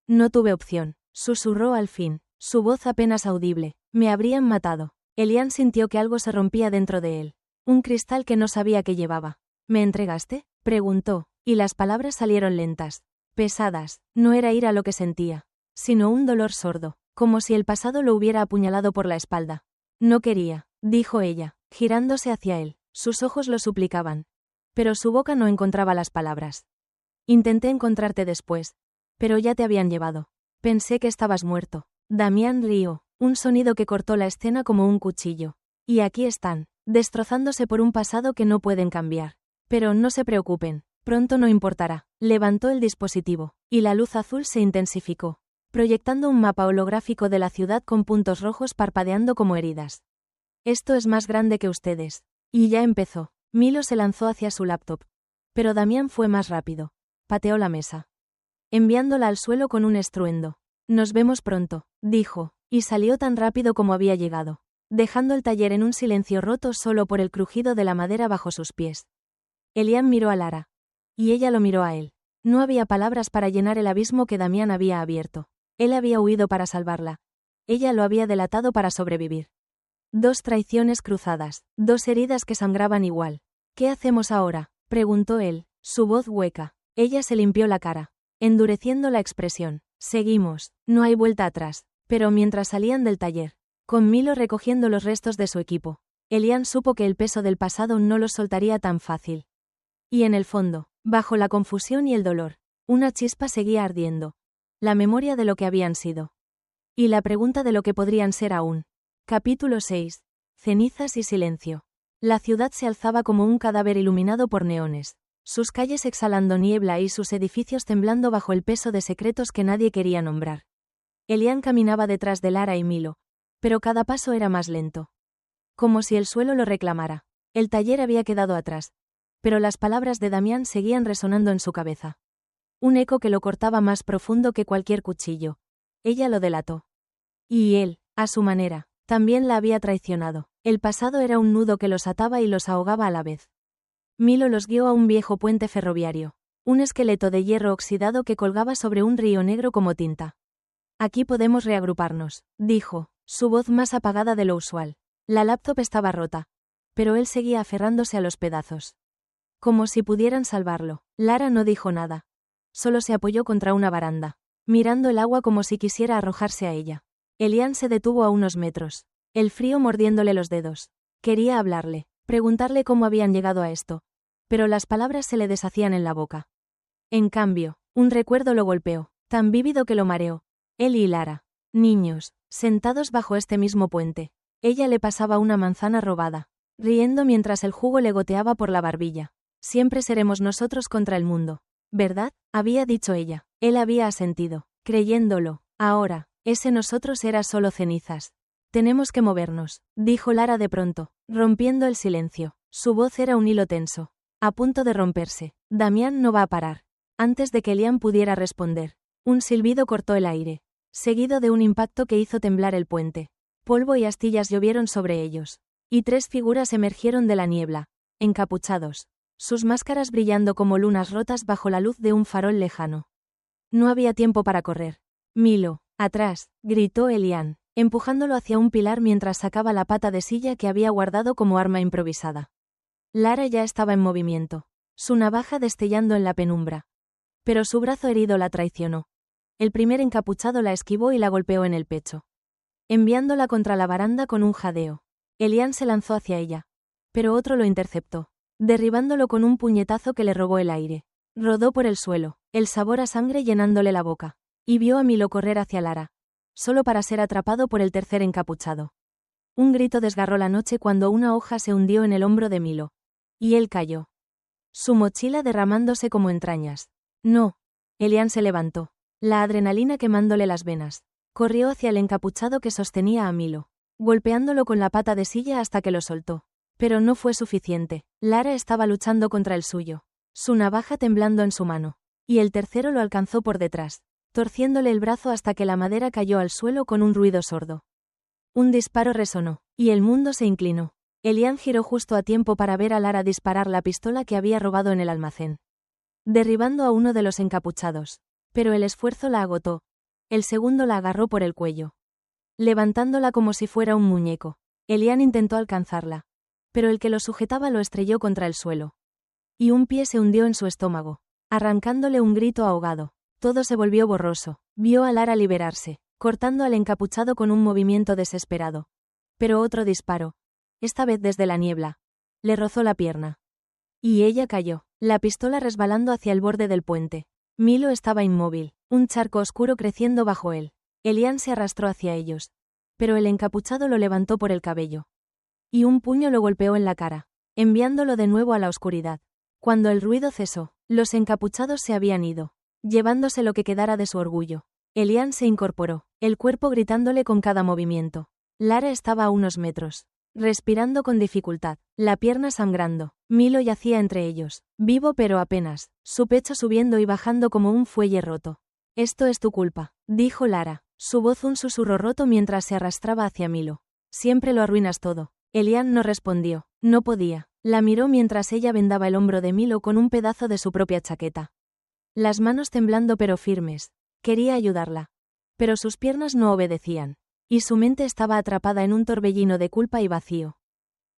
«No tuve opción», susurró al fin, su voz apenas audible. «Me habrían matado». Elian sintió que algo se rompía dentro de él. Un cristal que no sabía que llevaba. «¿Me entregaste?», preguntó, y las palabras salieron lentas, pesadas. No era ira lo que sentía, sino un dolor sordo, como si el pasado lo hubiera apuñalado por la espalda. «No quería», dijo ella, girándose hacia él. Sus ojos lo suplicaban. Pero su boca no encontraba las palabras. «Intenté encontrarte después. Pero ya te habían llevado. Pensé que estabas muerto». Damián rió, un sonido que cortó la escena como un cuchillo. Y aquí están, destrozándose por un pasado que no pueden cambiar. Pero no se preocupen, pronto no importará. Levantó el dispositivo, y la luz azul se intensificó, proyectando un mapa holográfico de la ciudad con puntos rojos parpadeando como heridas. Esto es más grande que ustedes. Y ya empezó. Milo se lanzó hacia su laptop. Pero Damián fue más rápido. Pateó la mesa, enviándola al suelo con un estruendo. Nos vemos pronto, dijo, y salió tan rápido como había llegado, dejando el taller en un silencio roto solo por el crujido de la madera bajo sus pies. Elian miró a Lara. Y ella lo miró a él. No había palabras para llenar el abismo que Damián había abierto. Él había huido para salvarla. Ella lo había delatado para sobrevivir. 2 traiciones cruzadas, 2 heridas que sangraban igual. ¿Qué hacemos ahora?, preguntó él, su voz hueca. Ella se limpió la cara, endureciendo la expresión. Seguimos, no hay vuelta atrás. Pero mientras salían del taller, con Milo recogiendo los restos de su equipo, Elian supo que el peso del pasado no los soltaría tan fácil. Y en el fondo, bajo la confusión y el dolor, una chispa seguía ardiendo. La memoria de lo que habían sido. Y la pregunta de lo que podrían ser aún. Capítulo 6. Cenizas y silencio. La ciudad se alzaba como un cadáver iluminado por neones, sus calles exhalando niebla y sus edificios temblando bajo el peso de secretos que nadie quería nombrar. Elian caminaba detrás de Lara y Milo, pero cada paso era más lento. Como si el suelo lo reclamara. El taller había quedado atrás, pero las palabras de Damián seguían resonando en su cabeza. Un eco que lo cortaba más profundo que cualquier cuchillo. Ella lo delató. Y él, a su manera, también la había traicionado. El pasado era un nudo que los ataba y los ahogaba a la vez. Milo los guió a un viejo puente ferroviario, un esqueleto de hierro oxidado que colgaba sobre un río negro como tinta. Aquí podemos reagruparnos, dijo, su voz más apagada de lo usual. La laptop estaba rota, pero él seguía aferrándose a los pedazos. Como si pudieran salvarlo. Lara no dijo nada. Solo se apoyó contra una baranda, mirando el agua como si quisiera arrojarse a ella. Elian se detuvo a unos metros, el frío mordiéndole los dedos. Quería hablarle, preguntarle cómo habían llegado a esto, pero las palabras se le deshacían en la boca. En cambio, un recuerdo lo golpeó, tan vívido que lo mareó. Él y Lara, niños, sentados bajo este mismo puente. Ella le pasaba una manzana robada, riendo mientras el jugo le goteaba por la barbilla. Siempre seremos nosotros contra el mundo, ¿verdad?, había dicho ella. Él había asentido, creyéndolo. Ahora, ese nosotros era solo cenizas. Tenemos que movernos, dijo Lara de pronto, rompiendo el silencio. Su voz era un hilo tenso, a punto de romperse. Damián no va a parar. Antes de que Elian pudiera responder, un silbido cortó el aire, seguido de un impacto que hizo temblar el puente. Polvo y astillas llovieron sobre ellos, y 3 figuras emergieron de la niebla, encapuchados, sus máscaras brillando como lunas rotas bajo la luz de un farol lejano. No había tiempo para correr. Milo, atrás, gritó Elian, empujándolo hacia un pilar mientras sacaba la pata de silla que había guardado como arma improvisada. Lara ya estaba en movimiento, su navaja destellando en la penumbra. Pero su brazo herido la traicionó. El primer encapuchado la esquivó y la golpeó en el pecho, enviándola contra la baranda con un jadeo. Elian se lanzó hacia ella, pero otro lo interceptó, derribándolo con un puñetazo que le robó el aire. Rodó por el suelo, el sabor a sangre llenándole la boca, y vio a Milo correr hacia Lara, solo para ser atrapado por el tercer encapuchado. Un grito desgarró la noche cuando una hoja se hundió en el hombro de Milo, y él cayó, su mochila derramándose como entrañas. No. Elian se levantó, la adrenalina quemándole las venas. Corrió hacia el encapuchado que sostenía a Milo, golpeándolo con la pata de silla hasta que lo soltó. Pero no fue suficiente. Lara estaba luchando contra el suyo, su navaja temblando en su mano, y el tercero lo alcanzó por detrás, torciéndole el brazo hasta que la madera cayó al suelo con un ruido sordo. Un disparo resonó, y el mundo se inclinó. Elian giró justo a tiempo para ver a Lara disparar la pistola que había robado en el almacén, derribando a uno de los encapuchados. Pero el esfuerzo la agotó. El segundo la agarró por el cuello, levantándola como si fuera un muñeco. Elian intentó alcanzarla, pero el que lo sujetaba lo estrelló contra el suelo. Y un pie se hundió en su estómago, arrancándole un grito ahogado. Todo se volvió borroso. Vio a Lara liberarse, cortando al encapuchado con un movimiento desesperado. Pero otro disparo, esta vez desde la niebla, le rozó la pierna. Y ella cayó, la pistola resbalando hacia el borde del puente. Milo estaba inmóvil, un charco oscuro creciendo bajo él. Elian se arrastró hacia ellos. Pero el encapuchado lo levantó por el cabello. Y un puño lo golpeó en la cara, enviándolo de nuevo a la oscuridad. Cuando el ruido cesó, los encapuchados se habían ido, llevándose lo que quedara de su orgullo. Elian se incorporó, el cuerpo gritándole con cada movimiento. Lara estaba a unos metros, respirando con dificultad, la pierna sangrando. Milo yacía entre ellos, vivo pero apenas, su pecho subiendo y bajando como un fuelle roto. «Esto es tu culpa», dijo Lara, su voz un susurro roto mientras se arrastraba hacia Milo. «Siempre lo arruinas todo». Elian no respondió, no podía. La miró mientras ella vendaba el hombro de Milo con un pedazo de su propia chaqueta. Las manos temblando pero firmes. Quería ayudarla. Pero sus piernas no obedecían. Y su mente estaba atrapada en un torbellino de culpa y vacío.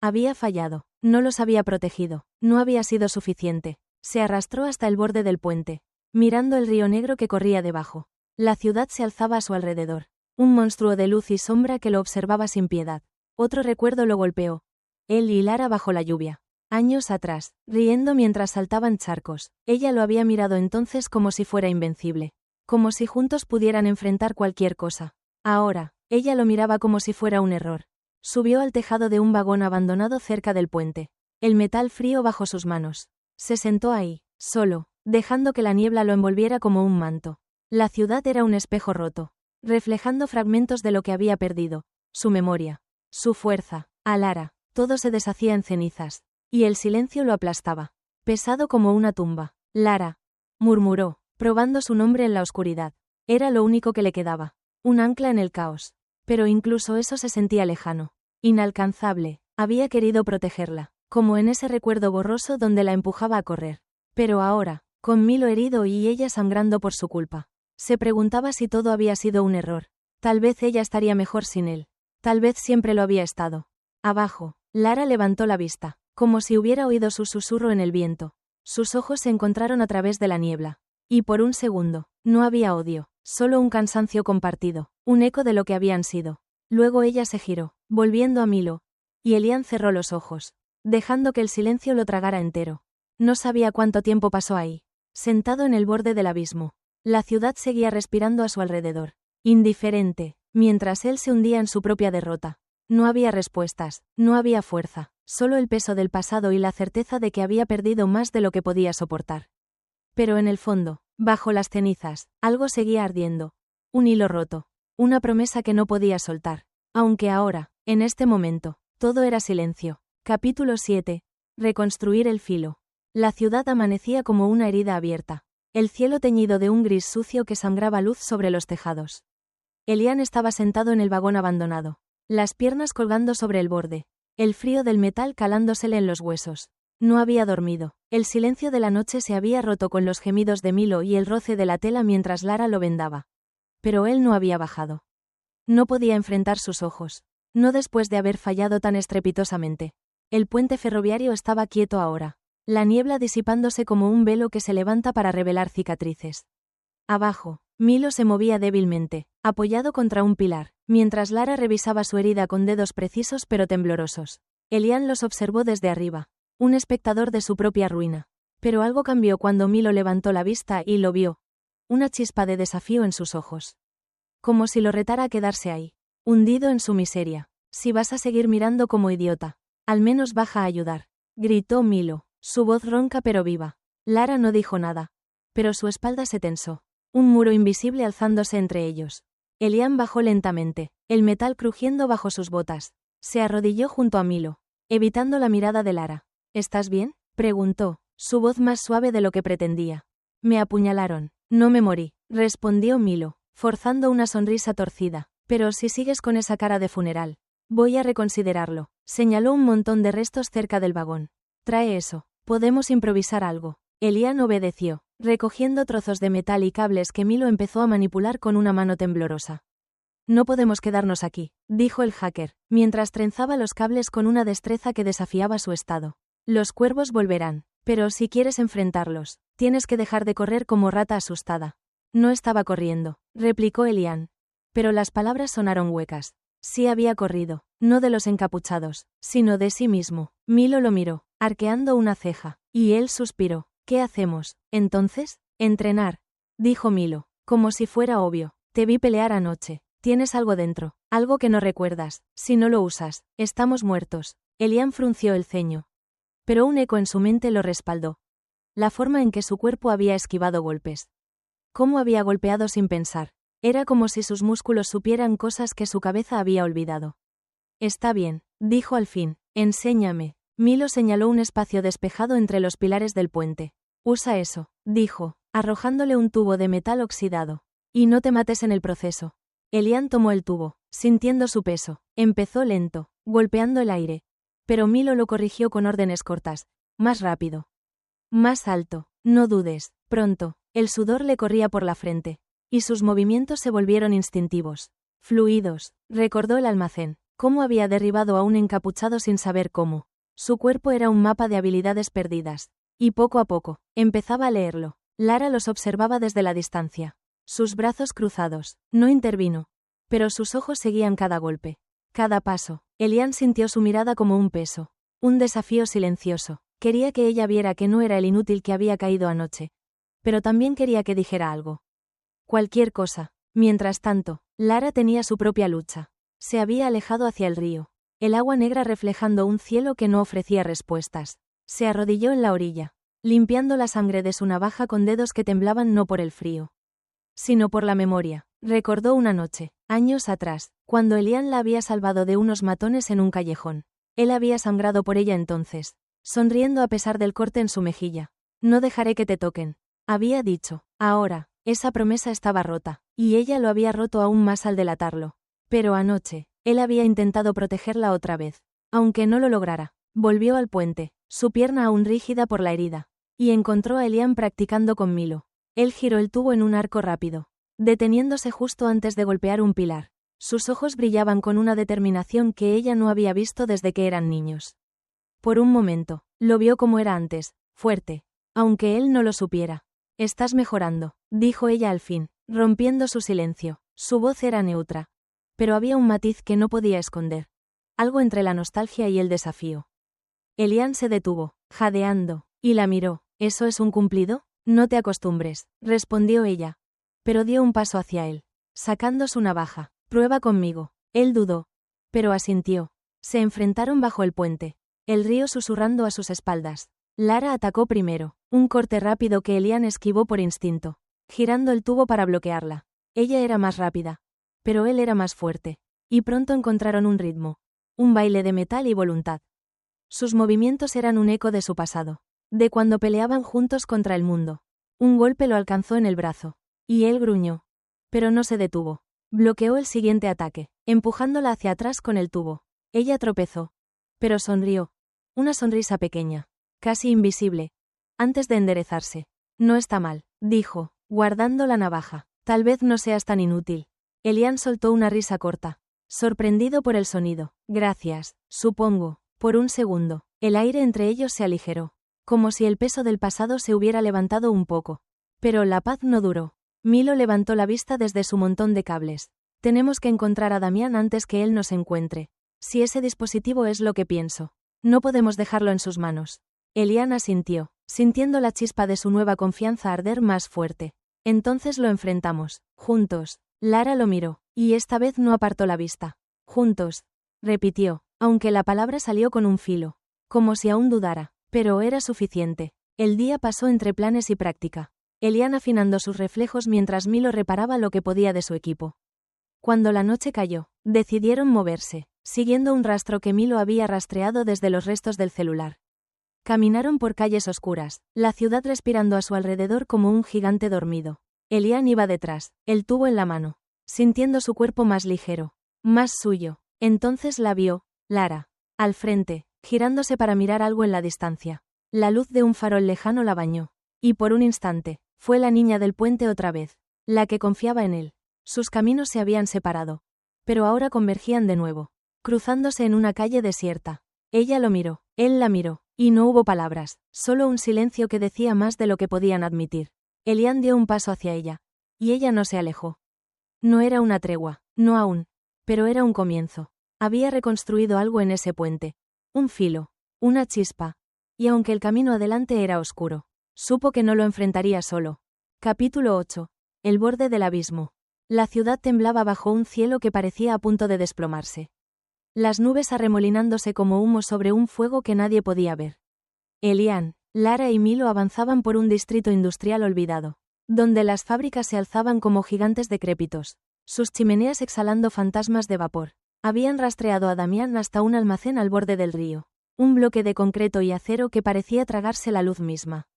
Había fallado. No los había protegido. No había sido suficiente. Se arrastró hasta el borde del puente, mirando el río negro que corría debajo. La ciudad se alzaba a su alrededor. Un monstruo de luz y sombra que lo observaba sin piedad. Otro recuerdo lo golpeó. Él y Lara bajo la lluvia. Años atrás, riendo mientras saltaban charcos. Ella lo había mirado entonces como si fuera invencible. Como si juntos pudieran enfrentar cualquier cosa. Ahora, ella lo miraba como si fuera un error. Subió al tejado de un vagón abandonado cerca del puente. El metal frío bajo sus manos. Se sentó ahí, solo, dejando que la niebla lo envolviera como un manto. La ciudad era un espejo roto, reflejando fragmentos de lo que había perdido. Su memoria. Su fuerza. A Lara. Todo se deshacía en cenizas. Y el silencio lo aplastaba. Pesado como una tumba. «Lara», murmuró, probando su nombre en la oscuridad. Era lo único que le quedaba. Un ancla en el caos. Pero incluso eso se sentía lejano. Inalcanzable. Había querido protegerla, como en ese recuerdo borroso donde la empujaba a correr. Pero ahora, con Milo herido y ella sangrando por su culpa, se preguntaba si todo había sido un error. Tal vez ella estaría mejor sin él. Tal vez siempre lo había estado. Abajo, Lara levantó la vista, como si hubiera oído su susurro en el viento. Sus ojos se encontraron a través de la niebla. Y por un segundo, no había odio, solo un cansancio compartido, un eco de lo que habían sido. Luego ella se giró, volviendo a Milo. Y Elian cerró los ojos, dejando que el silencio lo tragara entero. No sabía cuánto tiempo pasó ahí, sentado en el borde del abismo. La ciudad seguía respirando a su alrededor, indiferente, mientras él se hundía en su propia derrota. No había respuestas, no había fuerza, solo el peso del pasado y la certeza de que había perdido más de lo que podía soportar. Pero en el fondo, bajo las cenizas, algo seguía ardiendo. Un hilo roto. Una promesa que no podía soltar. Aunque ahora, en este momento, todo era silencio. Capítulo 7. Reconstruir el filo. La ciudad amanecía como una herida abierta. El cielo teñido de un gris sucio que sangraba luz sobre los tejados. Elian estaba sentado en el vagón abandonado, las piernas colgando sobre el borde, el frío del metal calándosele en los huesos. No había dormido. El silencio de la noche se había roto con los gemidos de Milo y el roce de la tela mientras Lara lo vendaba. Pero él no había bajado. No podía enfrentar sus ojos. No después de haber fallado tan estrepitosamente. El puente ferroviario estaba quieto ahora. La niebla disipándose como un velo que se levanta para revelar cicatrices. Abajo, Milo se movía débilmente, apoyado contra un pilar, mientras Lara revisaba su herida con dedos precisos pero temblorosos. Elian los observó desde arriba, un espectador de su propia ruina. Pero algo cambió cuando Milo levantó la vista y lo vio. Una chispa de desafío en sus ojos. Como si lo retara a quedarse ahí, hundido en su miseria. «Si vas a seguir mirando como idiota, al menos baja a ayudar», gritó Milo, su voz ronca pero viva. Lara no dijo nada, pero su espalda se tensó. Un muro invisible alzándose entre ellos. Elian bajó lentamente, el metal crujiendo bajo sus botas. Se arrodilló junto a Milo, evitando la mirada de Lara. «¿Estás bien?», preguntó, su voz más suave de lo que pretendía. «Me apuñalaron. No me morí», respondió Milo, forzando una sonrisa torcida. «Pero si sigues con esa cara de funeral, voy a reconsiderarlo». Señaló un montón de restos cerca del vagón. «Trae eso. Podemos improvisar algo». Elian obedeció, recogiendo trozos de metal y cables que Milo empezó a manipular con una mano temblorosa. «No podemos quedarnos aquí», dijo el hacker, mientras trenzaba los cables con una destreza que desafiaba su estado. «Los cuervos volverán, pero si quieres enfrentarlos, tienes que dejar de correr como rata asustada». «No estaba corriendo», replicó Elian. Pero las palabras sonaron huecas. Sí había corrido, no de los encapuchados, sino de sí mismo. Milo lo miró, arqueando una ceja, y él suspiró. «¿Qué hacemos, entonces?» «Entrenar», dijo Milo, como si fuera obvio. Te vi pelear anoche. Tienes algo dentro, algo que no recuerdas. Si no lo usas, estamos muertos. Elian frunció el ceño. Pero un eco en su mente lo respaldó. La forma en que su cuerpo había esquivado golpes. Cómo había golpeado sin pensar. Era como si sus músculos supieran cosas que su cabeza había olvidado. Está bien, dijo al fin. Enséñame. Milo señaló un espacio despejado entre los pilares del puente. Usa eso, dijo, arrojándole un tubo de metal oxidado. Y no te mates en el proceso. Elian tomó el tubo, sintiendo su peso. Empezó lento, golpeando el aire. Pero Milo lo corrigió con órdenes cortas. Más rápido. Más alto. No dudes. Pronto, el sudor le corría por la frente. Y sus movimientos se volvieron instintivos. Fluidos. Recordó el almacén. Cómo había derribado a un encapuchado sin saber cómo. Su cuerpo era un mapa de habilidades perdidas. Y poco a poco, empezaba a leerlo. Lara los observaba desde la distancia. Sus brazos cruzados. No intervino. Pero sus ojos seguían cada golpe. Cada paso. Elian sintió su mirada como un peso. Un desafío silencioso. Quería que ella viera que no era el inútil que había caído anoche. Pero también quería que dijera algo. Cualquier cosa. Mientras tanto, Lara tenía su propia lucha. Se había alejado hacia el río. El agua negra reflejando un cielo que no ofrecía respuestas. Se arrodilló en la orilla, limpiando la sangre de su navaja con dedos que temblaban no por el frío, sino por la memoria. Recordó una noche, años atrás, cuando Elian la había salvado de unos matones en un callejón. Él había sangrado por ella entonces, sonriendo a pesar del corte en su mejilla. No dejaré que te toquen, había dicho. Ahora, esa promesa estaba rota, y ella lo había roto aún más al delatarlo. Pero anoche, él había intentado protegerla otra vez. Aunque no lo lograra, volvió al puente, su pierna aún rígida por la herida, y encontró a Elian practicando con Milo. Él giró el tubo en un arco rápido, deteniéndose justo antes de golpear un pilar. Sus ojos brillaban con una determinación que ella no había visto desde que eran niños. Por un momento, lo vio como era antes, fuerte, aunque él no lo supiera. Estás mejorando, dijo ella al fin, rompiendo su silencio. Su voz era neutra. Pero había un matiz que no podía esconder. Algo entre la nostalgia y el desafío. Elian se detuvo, jadeando, y la miró. ¿Eso es un cumplido? No te acostumbres, respondió ella. Pero dio un paso hacia él, sacando su navaja. Prueba conmigo. Él dudó, pero asintió. Se enfrentaron bajo el puente, el río susurrando a sus espaldas. Lara atacó primero, un corte rápido que Elian esquivó por instinto, girando el tubo para bloquearla. Ella era más rápida, pero él era más fuerte, y pronto encontraron un ritmo, un baile de metal y voluntad. Sus movimientos eran un eco de su pasado, de cuando peleaban juntos contra el mundo. Un golpe lo alcanzó en el brazo, y él gruñó, pero no se detuvo. Bloqueó el siguiente ataque, empujándola hacia atrás con el tubo. Ella tropezó, pero sonrió, una sonrisa pequeña, casi invisible, antes de enderezarse. No está mal, dijo, guardando la navaja. Tal vez no seas tan inútil. Elian soltó una risa corta, sorprendido por el sonido. Gracias, supongo. Por un segundo, el aire entre ellos se aligeró, como si el peso del pasado se hubiera levantado un poco. Pero la paz no duró. Milo levantó la vista desde su montón de cables. Tenemos que encontrar a Damián antes que él nos encuentre. Si ese dispositivo es lo que pienso, no podemos dejarlo en sus manos. Elian asintió, sintiendo la chispa de su nueva confianza arder más fuerte. Entonces lo enfrentamos, juntos. Lara lo miró, y esta vez no apartó la vista. Juntos, repitió, aunque la palabra salió con un filo, como si aún dudara, pero era suficiente. El día pasó entre planes y práctica. Elian afinando sus reflejos mientras Milo reparaba lo que podía de su equipo. Cuando la noche cayó, decidieron moverse, siguiendo un rastro que Milo había rastreado desde los restos del celular. Caminaron por calles oscuras, la ciudad respirando a su alrededor como un gigante dormido. Elian iba detrás, el tubo en la mano, sintiendo su cuerpo más ligero, más suyo. Entonces la vio, Lara, al frente, girándose para mirar algo en la distancia. La luz de un farol lejano la bañó, y por un instante, fue la niña del puente otra vez, la que confiaba en él. Sus caminos se habían separado, pero ahora convergían de nuevo, cruzándose en una calle desierta. Ella lo miró, él la miró, y no hubo palabras, solo un silencio que decía más de lo que podían admitir. Elian dio un paso hacia ella, y ella no se alejó. No era una tregua, no aún, pero era un comienzo. Había reconstruido algo en ese puente, un filo, una chispa, y aunque el camino adelante era oscuro, supo que no lo enfrentaría solo. Capítulo 8. El borde del abismo. La ciudad temblaba bajo un cielo que parecía a punto de desplomarse. Las nubes arremolinándose como humo sobre un fuego que nadie podía ver. Elian, Lara y Milo avanzaban por un distrito industrial olvidado, donde las fábricas se alzaban como gigantes decrépitos, sus chimeneas exhalando fantasmas de vapor. Habían rastreado a Damián hasta un almacén al borde del río, un bloque de concreto y acero que parecía tragarse la luz misma.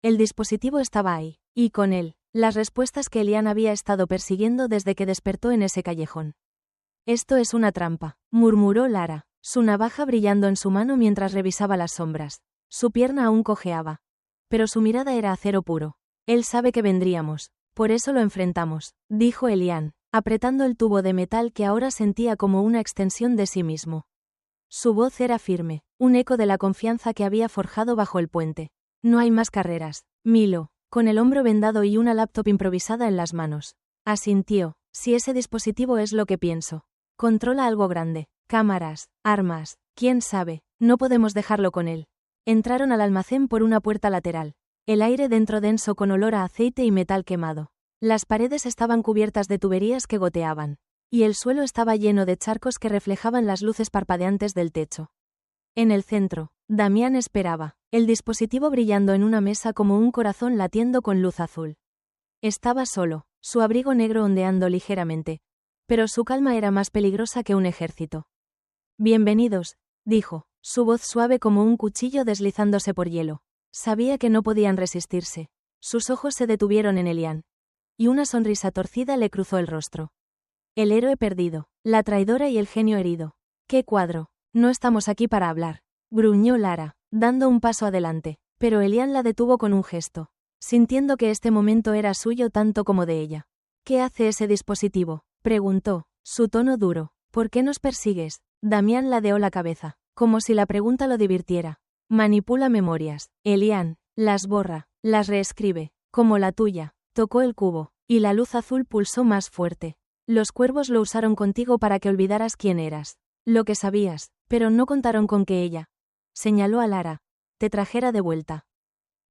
El dispositivo estaba ahí, y con él, las respuestas que Elian había estado persiguiendo desde que despertó en ese callejón. Esto es una trampa, murmuró Lara, su navaja brillando en su mano mientras revisaba las sombras. Su pierna aún cojeaba. Pero su mirada era acero puro. Él sabe que vendríamos, por eso lo enfrentamos, dijo Elian, apretando el tubo de metal que ahora sentía como una extensión de sí mismo. Su voz era firme, un eco de la confianza que había forjado bajo el puente. No hay más carreras, Milo, con el hombro vendado y una laptop improvisada en las manos. Asintió, si ese dispositivo es lo que pienso. Controla algo grande, cámaras, armas, quién sabe, no podemos dejarlo con él. Entraron al almacén por una puerta lateral. El aire dentro denso con olor a aceite y metal quemado. Las paredes estaban cubiertas de tuberías que goteaban. Y el suelo estaba lleno de charcos que reflejaban las luces parpadeantes del techo. En el centro, Damián esperaba, el dispositivo brillando en una mesa como un corazón latiendo con luz azul. Estaba solo, su abrigo negro ondeando ligeramente. Pero su calma era más peligrosa que un ejército. Bienvenidos, dijo, su voz suave como un cuchillo deslizándose por hielo. Sabía que no podían resistirse. Sus ojos se detuvieron en Elian. Y una sonrisa torcida le cruzó el rostro. El héroe perdido, la traidora y el genio herido. ¡Qué cuadro! No estamos aquí para hablar, gruñó Lara, dando un paso adelante, pero Elian la detuvo con un gesto, sintiendo que este momento era suyo tanto como de ella. ¿Qué hace ese dispositivo?, preguntó, su tono duro. ¿Por qué nos persigues? Damián ladeó la cabeza, como si la pregunta lo divirtiera. Manipula memorias, Elian, las borra, las reescribe, como la tuya. Tocó el cubo, y la luz azul pulsó más fuerte. Los cuervos lo usaron contigo para que olvidaras quién eras, lo que sabías, pero no contaron con que ella, señaló a Lara, te trajera de vuelta.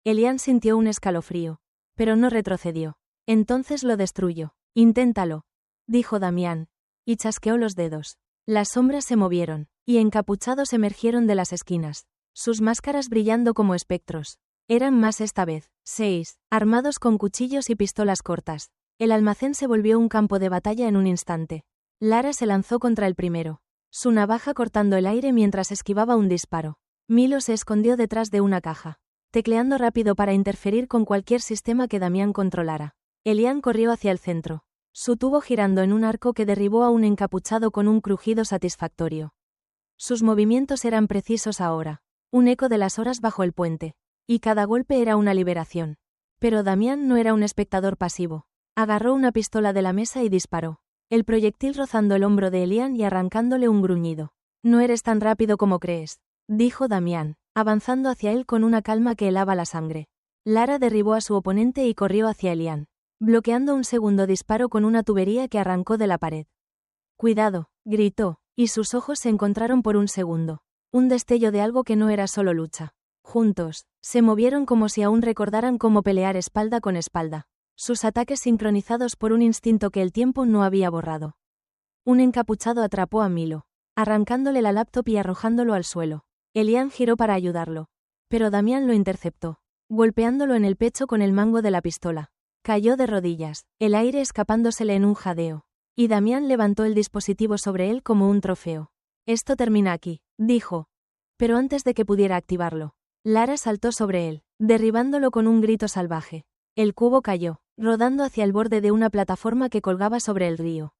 Elian sintió un escalofrío, pero no retrocedió. Entonces lo destruyo. Inténtalo, dijo Damián, y chasqueó los dedos. Las sombras se movieron, y encapuchados emergieron de las esquinas, sus máscaras brillando como espectros. Eran más esta vez, 6, armados con cuchillos y pistolas cortas. El almacén se volvió un campo de batalla en un instante. Lara se lanzó contra el primero, su navaja cortando el aire mientras esquivaba un disparo. Milo se escondió detrás de una caja, tecleando rápido para interferir con cualquier sistema que Damián controlara. Elian corrió hacia el centro, su tubo girando en un arco que derribó a un encapuchado con un crujido satisfactorio. Sus movimientos eran precisos ahora, un eco de las horas bajo el puente, y cada golpe era una liberación. Pero Damián no era un espectador pasivo. Agarró una pistola de la mesa y disparó, el proyectil rozando el hombro de Elian y arrancándole un gruñido. No eres tan rápido como crees, dijo Damián, avanzando hacia él con una calma que helaba la sangre. Lara derribó a su oponente y corrió hacia Elian, bloqueando un segundo disparo con una tubería que arrancó de la pared. Cuidado, gritó, y sus ojos se encontraron por un segundo. Un destello de algo que no era solo lucha. Juntos, se movieron como si aún recordaran cómo pelear espalda con espalda. Sus ataques sincronizados por un instinto que el tiempo no había borrado. Un encapuchado atrapó a Milo, arrancándole la laptop y arrojándolo al suelo. Elian giró para ayudarlo. Pero Damián lo interceptó, golpeándolo en el pecho con el mango de la pistola. Cayó de rodillas, el aire escapándosele en un jadeo. Y Damián levantó el dispositivo sobre él como un trofeo. Esto termina aquí, dijo. Pero antes de que pudiera activarlo, Lara saltó sobre él, derribándolo con un grito salvaje. El cubo cayó, rodando hacia el borde de una plataforma que colgaba sobre el río.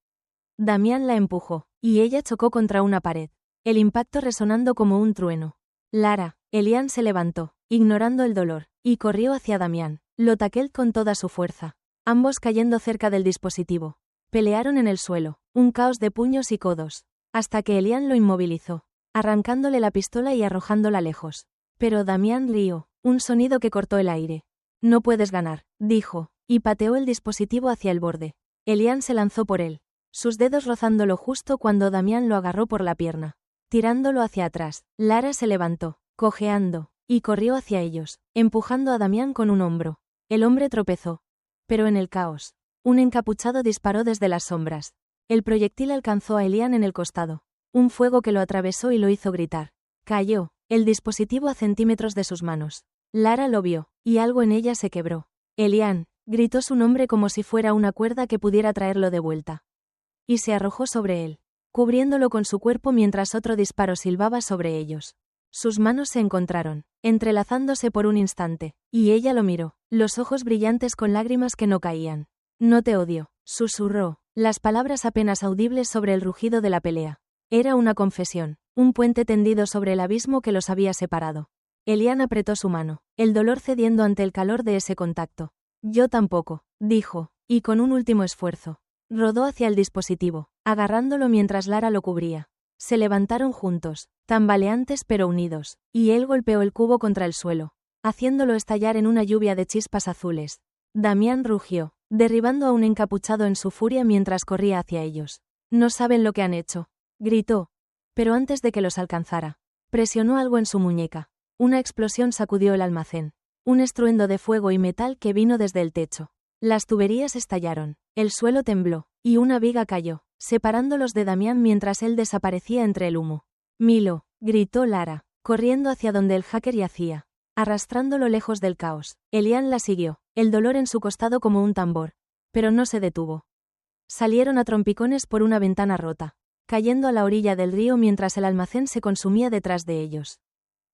Damián la empujó, y ella chocó contra una pared, el impacto resonando como un trueno. Lara, Elian se levantó, ignorando el dolor, y corrió hacia Damián, lo tacló con toda su fuerza, ambos cayendo cerca del dispositivo. Pelearon en el suelo, un caos de puños y codos, hasta que Elian lo inmovilizó, arrancándole la pistola y arrojándola lejos. Pero Damián rió, un sonido que cortó el aire. No puedes ganar, dijo, y pateó el dispositivo hacia el borde. Elian se lanzó por él, sus dedos rozándolo justo cuando Damián lo agarró por la pierna. Tirándolo hacia atrás, Lara se levantó, cojeando, y corrió hacia ellos, empujando a Damián con un hombro. El hombre tropezó. Pero en el caos, Un encapuchado disparó desde las sombras. El proyectil alcanzó a Elian en el costado. Un fuego que lo atravesó y lo hizo gritar. Cayó, el dispositivo a centímetros de sus manos. Lara lo vio, y algo en ella se quebró. Elian, gritó su nombre como si fuera una cuerda que pudiera traerlo de vuelta. Y se arrojó sobre él, cubriéndolo con su cuerpo mientras otro disparo silbaba sobre ellos. Sus manos se encontraron, entrelazándose por un instante, y ella lo miró, los ojos brillantes con lágrimas que no caían. No te odio, susurró, las palabras apenas audibles sobre el rugido de la pelea. Era una confesión, un puente tendido sobre el abismo que los había separado. Elian apretó su mano, el dolor cediendo ante el calor de ese contacto. Yo tampoco, dijo, y con un último esfuerzo, rodó hacia el dispositivo, agarrándolo mientras Lara lo cubría. Se levantaron juntos, tambaleantes pero unidos, y él golpeó el cubo contra el suelo, haciéndolo estallar en una lluvia de chispas azules. Damián rugió, derribando a un encapuchado en su furia mientras corría hacia ellos. No saben lo que han hecho, gritó. Pero antes de que los alcanzara, presionó algo en su muñeca. Una explosión sacudió el almacén. Un estruendo de fuego y metal que vino desde el techo. Las tuberías estallaron, el suelo tembló, y una viga cayó, separándolos de Damián mientras él desaparecía entre el humo. Milo, gritó Lara, corriendo hacia donde el hacker yacía, arrastrándolo lejos del caos. Elian la siguió, el dolor en su costado como un tambor, pero no se detuvo. Salieron a trompicones por una ventana rota, cayendo a la orilla del río mientras el almacén se consumía detrás de ellos.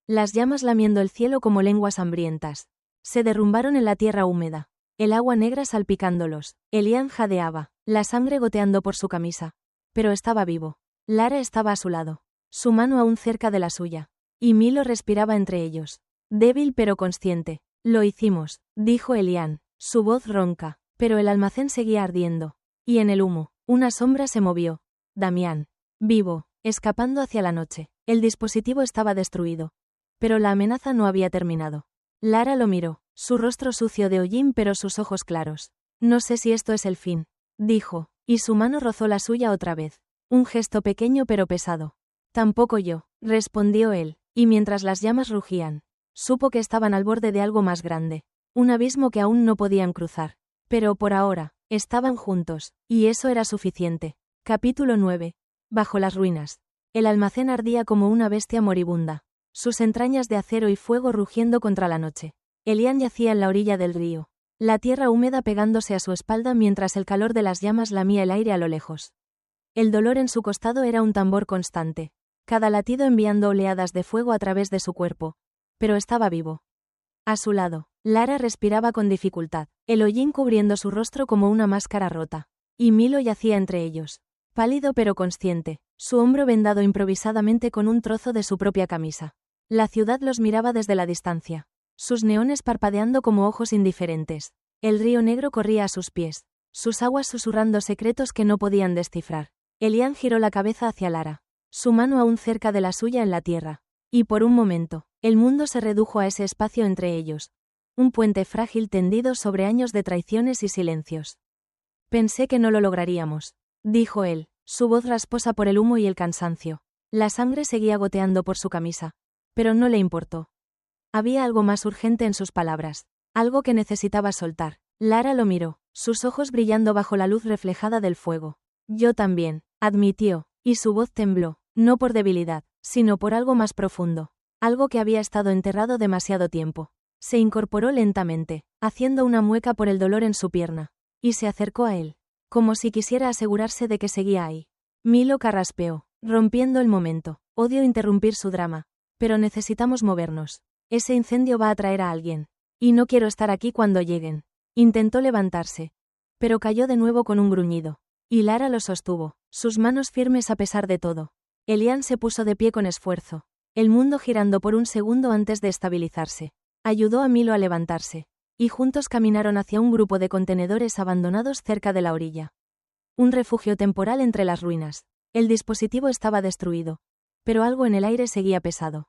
Las llamas lamiendo el cielo como lenguas hambrientas. Se derrumbaron en la tierra húmeda, el agua negra salpicándolos. Elian jadeaba, la sangre goteando por su camisa. Pero estaba vivo. Lara estaba a su lado, su mano aún cerca de la suya. Y Milo respiraba entre ellos. Débil pero consciente. Lo hicimos, dijo Elian, su voz ronca, pero el almacén seguía ardiendo. Y en el humo, una sombra se movió. Damián. Vivo, escapando hacia la noche. El dispositivo estaba destruido. Pero la amenaza no había terminado. Lara lo miró, su rostro sucio de hollín pero sus ojos claros. No sé si esto es el fin, dijo, y su mano rozó la suya otra vez. Un gesto pequeño pero pesado. Tampoco yo, respondió él, y mientras las llamas rugían, supo que estaban al borde de algo más grande. Un abismo que aún no podían cruzar. Pero por ahora, estaban juntos, y eso era suficiente. Capítulo 9. Bajo las ruinas. El almacén ardía como una bestia moribunda, sus entrañas de acero y fuego rugiendo contra la noche. Elian yacía en la orilla del río, la tierra húmeda pegándose a su espalda mientras el calor de las llamas lamía el aire a lo lejos. El dolor en su costado era un tambor constante, cada latido enviando oleadas de fuego a través de su cuerpo. Pero estaba vivo. A su lado, Lara respiraba con dificultad, el hollín cubriendo su rostro como una máscara rota. Y Milo yacía entre ellos, pálido pero consciente, su hombro vendado improvisadamente con un trozo de su propia camisa. La ciudad los miraba desde la distancia, sus neones parpadeando como ojos indiferentes. El río negro corría a sus pies, sus aguas susurrando secretos que no podían descifrar. Elian giró la cabeza hacia Lara, su mano aún cerca de la suya en la tierra. Y por un momento, el mundo se redujo a ese espacio entre ellos. Un puente frágil tendido sobre años de traiciones y silencios. Pensé que no lo lograríamos, dijo él, su voz rasposa por el humo y el cansancio. La sangre seguía goteando por su camisa. Pero no le importó. Había algo más urgente en sus palabras, algo que necesitaba soltar. Lara lo miró, sus ojos brillando bajo la luz reflejada del fuego. Yo también, admitió, y su voz tembló, no por debilidad, sino por algo más profundo, algo que había estado enterrado demasiado tiempo. Se incorporó lentamente, haciendo una mueca por el dolor en su pierna, y se acercó a él, como si quisiera asegurarse de que seguía ahí. Milo carraspeó, rompiendo el momento. Odio interrumpir su drama. Pero necesitamos movernos. Ese incendio va a atraer a alguien. Y no quiero estar aquí cuando lleguen. Intentó levantarse. Pero cayó de nuevo con un gruñido. Y Lara lo sostuvo, sus manos firmes a pesar de todo. Elian se puso de pie con esfuerzo. El mundo girando por un segundo antes de estabilizarse. Ayudó a Milo a levantarse. Y juntos caminaron hacia un grupo de contenedores abandonados cerca de la orilla. Un refugio temporal entre las ruinas. El dispositivo estaba destruido. Pero algo en el aire seguía pesado.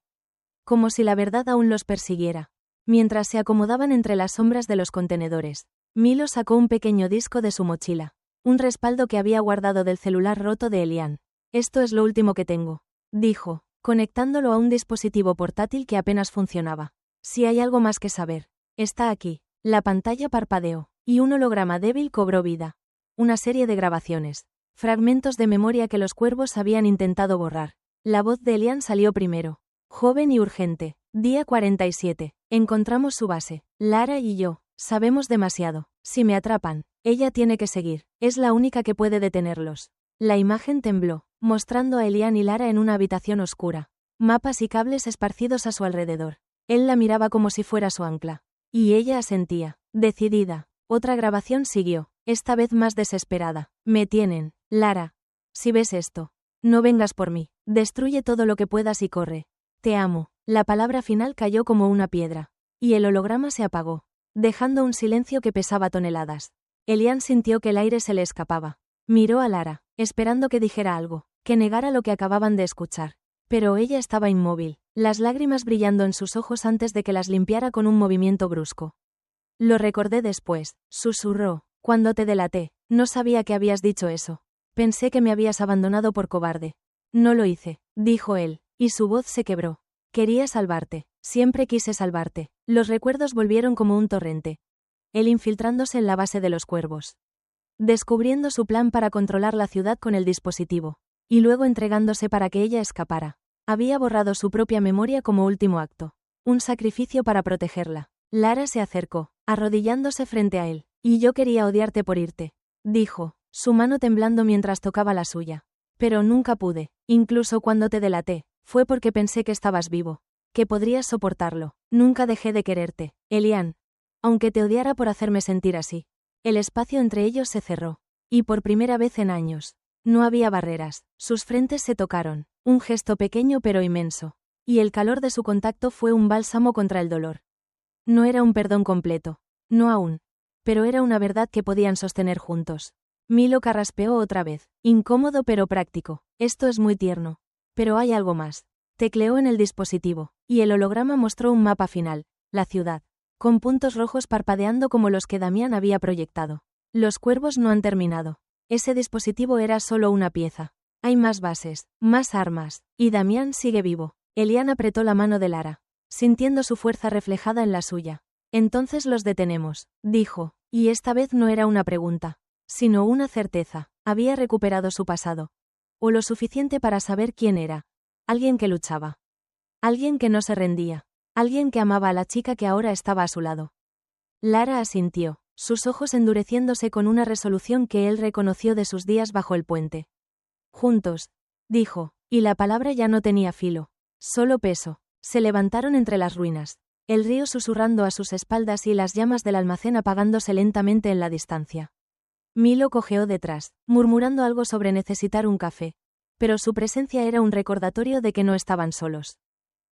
Como si la verdad aún los persiguiera. Mientras se acomodaban entre las sombras de los contenedores, Milo sacó un pequeño disco de su mochila. Un respaldo que había guardado del celular roto de Elian. Esto es lo último que tengo, dijo, conectándolo a un dispositivo portátil que apenas funcionaba. Si hay algo más que saber, está aquí. La pantalla parpadeó, Y un holograma débil cobró vida. Una serie de grabaciones. Fragmentos de memoria que los cuervos habían intentado borrar. La voz de Elian salió primero. Joven y urgente. Día 47. Encontramos su base. Lara y yo. Sabemos demasiado. Si me atrapan, ella tiene que seguir. Es la única que puede detenerlos. La imagen tembló, mostrando a Elian y Lara en una habitación oscura. Mapas y cables esparcidos a su alrededor. Él la miraba como si fuera su ancla. Y ella asentía, decidida. Otra grabación siguió, esta vez más desesperada. Me tienen, Lara. Si ves esto, no vengas por mí. Destruye todo lo que puedas y corre. Te amo. La palabra final cayó como una piedra. Y el holograma se apagó, dejando un silencio que pesaba toneladas. Elian sintió que el aire se le escapaba. Miró a Lara, esperando que dijera algo, que negara lo que acababan de escuchar. Pero ella estaba inmóvil, las lágrimas brillando en sus ojos antes de que las limpiara con un movimiento brusco. Lo recordé después, susurró, cuando te delaté, no sabía que habías dicho eso. Pensé que me habías abandonado por cobarde. No lo hice, dijo él, y su voz se quebró. Quería salvarte, siempre quise salvarte. Los recuerdos volvieron como un torrente. Él infiltrándose en la base de los cuervos. Descubriendo su plan para controlar la ciudad con el dispositivo. Y luego entregándose para que ella escapara. Había borrado su propia memoria como último acto. Un sacrificio para protegerla. Lara se acercó, arrodillándose frente a él. Y yo quería odiarte por irte, dijo, su mano temblando mientras tocaba la suya. Pero nunca pude, incluso cuando te delaté, fue porque pensé que estabas vivo. Que podrías soportarlo. Nunca dejé de quererte, Elian. Aunque te odiara por hacerme sentir así. El espacio entre ellos se cerró. Y por primera vez en años. No había barreras, sus frentes se tocaron, un gesto pequeño pero inmenso. Y el calor de su contacto fue un bálsamo contra el dolor. No era un perdón completo. No aún. Pero era una verdad que podían sostener juntos. Milo carraspeó otra vez, incómodo pero práctico. Esto es muy tierno. Pero hay algo más. Tecleó en el dispositivo, y el holograma mostró un mapa final, la ciudad, con puntos rojos parpadeando como los que Damián había proyectado. Los cuervos no han terminado. Ese dispositivo era solo una pieza. Hay más bases, más armas, y Damián sigue vivo. Elian apretó la mano de Lara, sintiendo su fuerza reflejada en la suya. Entonces los detenemos, dijo, y esta vez no era una pregunta, sino una certeza. Había recuperado su pasado. O lo suficiente para saber quién era. Alguien que luchaba. Alguien que no se rendía. Alguien que amaba a la chica que ahora estaba a su lado. Lara asintió, sus ojos endureciéndose con una resolución que él reconoció de sus días bajo el puente. Juntos, dijo, y la palabra ya no tenía filo, solo peso. Se levantaron entre las ruinas, el río susurrando a sus espaldas y las llamas del almacén apagándose lentamente en la distancia. Milo cojeó detrás, murmurando algo sobre necesitar un café, pero su presencia era un recordatorio de que no estaban solos.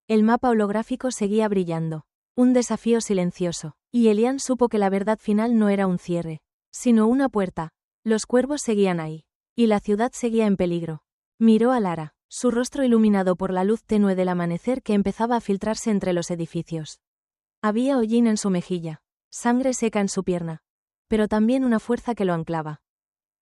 El mapa holográfico seguía brillando, un desafío silencioso, y Elian supo que la verdad final no era un cierre, sino una puerta. Los cuervos seguían ahí, y la ciudad seguía en peligro. Miró a Lara, su rostro iluminado por la luz tenue del amanecer que empezaba a filtrarse entre los edificios. Había hollín en su mejilla, sangre seca en su pierna, pero también una fuerza que lo anclaba.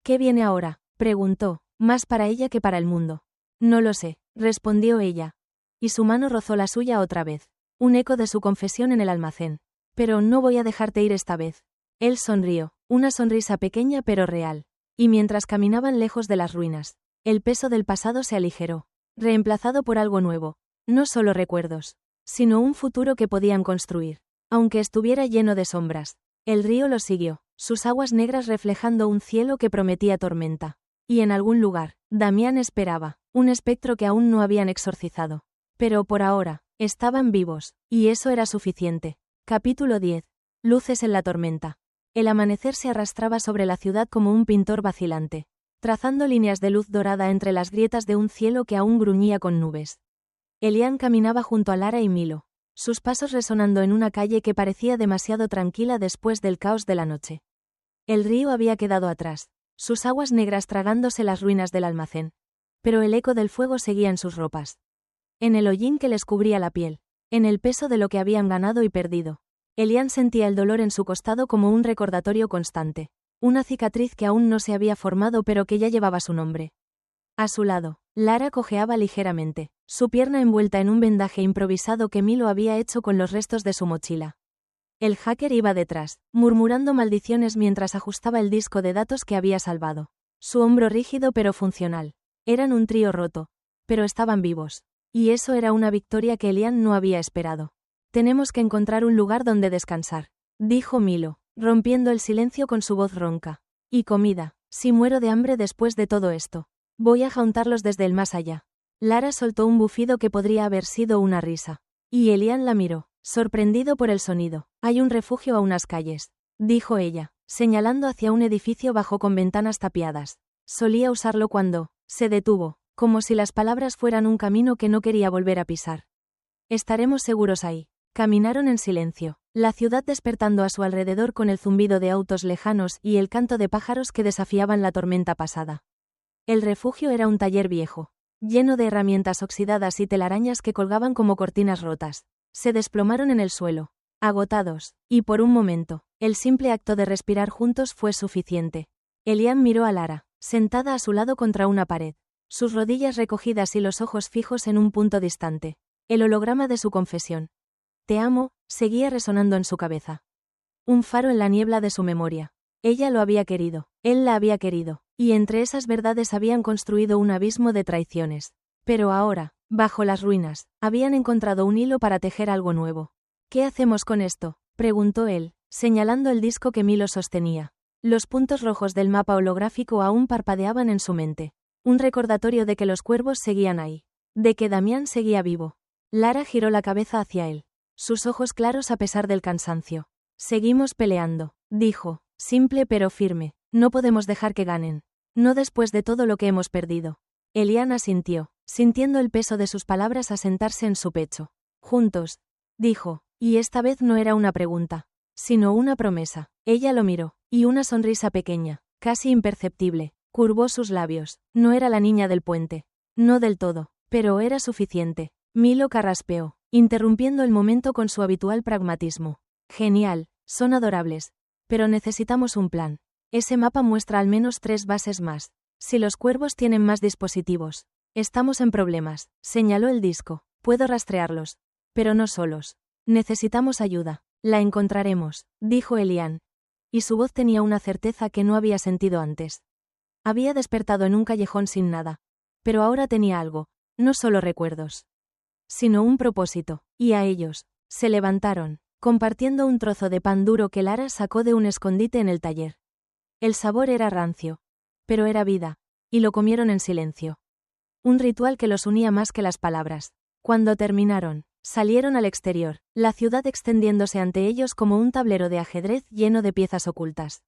¿Qué viene ahora?, preguntó, más para ella que para el mundo. No lo sé, respondió ella. Y su mano rozó la suya otra vez, un eco de su confesión en el almacén. Pero no voy a dejarte ir esta vez. Él sonrió, una sonrisa pequeña pero real. Y mientras caminaban lejos de las ruinas, el peso del pasado se aligeró, reemplazado por algo nuevo, no solo recuerdos, sino un futuro que podían construir. Aunque estuviera lleno de sombras, el río los siguió, sus aguas negras reflejando un cielo que prometía tormenta. Y en algún lugar, Damián esperaba, un espectro que aún no habían exorcizado. Pero por ahora, estaban vivos, y eso era suficiente. Capítulo 10. Luces en la tormenta. El amanecer se arrastraba sobre la ciudad como un pintor vacilante, trazando líneas de luz dorada entre las grietas de un cielo que aún gruñía con nubes. Elian caminaba junto a Lara y Milo, sus pasos resonando en una calle que parecía demasiado tranquila después del caos de la noche. El río había quedado atrás, sus aguas negras tragándose las ruinas del almacén, pero el eco del fuego seguía en sus ropas. En el hollín que les cubría la piel, en el peso de lo que habían ganado y perdido. Elian sentía el dolor en su costado como un recordatorio constante, una cicatriz que aún no se había formado pero que ya llevaba su nombre. A su lado, Lara cojeaba ligeramente, su pierna envuelta en un vendaje improvisado que Milo había hecho con los restos de su mochila. El hacker iba detrás, murmurando maldiciones mientras ajustaba el disco de datos que había salvado. Su hombro rígido pero funcional. Eran un trío roto, pero estaban vivos. Y eso era una victoria que Elian no había esperado. Tenemos que encontrar un lugar donde descansar, dijo Milo, rompiendo el silencio con su voz ronca. Y comida, si muero de hambre después de todo esto. Voy a jauntarlos desde el más allá. Lara soltó un bufido que podría haber sido una risa. Y Elian la miró, sorprendido por el sonido. Hay un refugio a unas calles, dijo ella, señalando hacia un edificio bajo con ventanas tapiadas. Solía usarlo cuando se detuvo, como si las palabras fueran un camino que no quería volver a pisar. Estaremos seguros ahí. Caminaron en silencio, la ciudad despertando a su alrededor con el zumbido de autos lejanos y el canto de pájaros que desafiaban la tormenta pasada. El refugio era un taller viejo, lleno de herramientas oxidadas y telarañas que colgaban como cortinas rotas. Se desplomaron en el suelo, agotados, y por un momento, el simple acto de respirar juntos fue suficiente. Elian miró a Lara, sentada a su lado contra una pared, sus rodillas recogidas y los ojos fijos en un punto distante. El holograma de su confesión. Te amo, seguía resonando en su cabeza. Un faro en la niebla de su memoria. Ella lo había querido, él la había querido, y entre esas verdades habían construido un abismo de traiciones. Pero ahora, bajo las ruinas, habían encontrado un hilo para tejer algo nuevo. ¿Qué hacemos con esto?, preguntó él, señalando el disco que Milo sostenía. Los puntos rojos del mapa holográfico aún parpadeaban en su mente. Un recordatorio de que los cuervos seguían ahí. De que Damián seguía vivo. Lara giró la cabeza hacia él. Sus ojos claros a pesar del cansancio. Seguimos peleando, dijo, simple pero firme. No podemos dejar que ganen. No después de todo lo que hemos perdido. Elian asintió, sintiendo el peso de sus palabras asentarse en su pecho. Juntos, dijo, y esta vez no era una pregunta, sino una promesa. Ella lo miró, y una sonrisa pequeña, casi imperceptible, curvó sus labios. No era la niña del puente. No del todo, pero era suficiente. Milo carraspeó, interrumpiendo el momento con su habitual pragmatismo. Genial, son adorables. Pero necesitamos un plan. Ese mapa muestra al menos 3 bases más. Si los cuervos tienen más dispositivos. Estamos en problemas, señaló el disco. Puedo rastrearlos. Pero no solos. Necesitamos ayuda. La encontraremos, dijo Elian. Y su voz tenía una certeza que no había sentido antes. Había despertado en un callejón sin nada. Pero ahora tenía algo, no solo recuerdos, sino un propósito, y a ellos. Se levantaron, compartiendo un trozo de pan duro que Lara sacó de un escondite en el taller. El sabor era rancio, pero era vida, y lo comieron en silencio. Un ritual que los unía más que las palabras. Cuando terminaron, salieron al exterior, la ciudad extendiéndose ante ellos como un tablero de ajedrez lleno de piezas ocultas.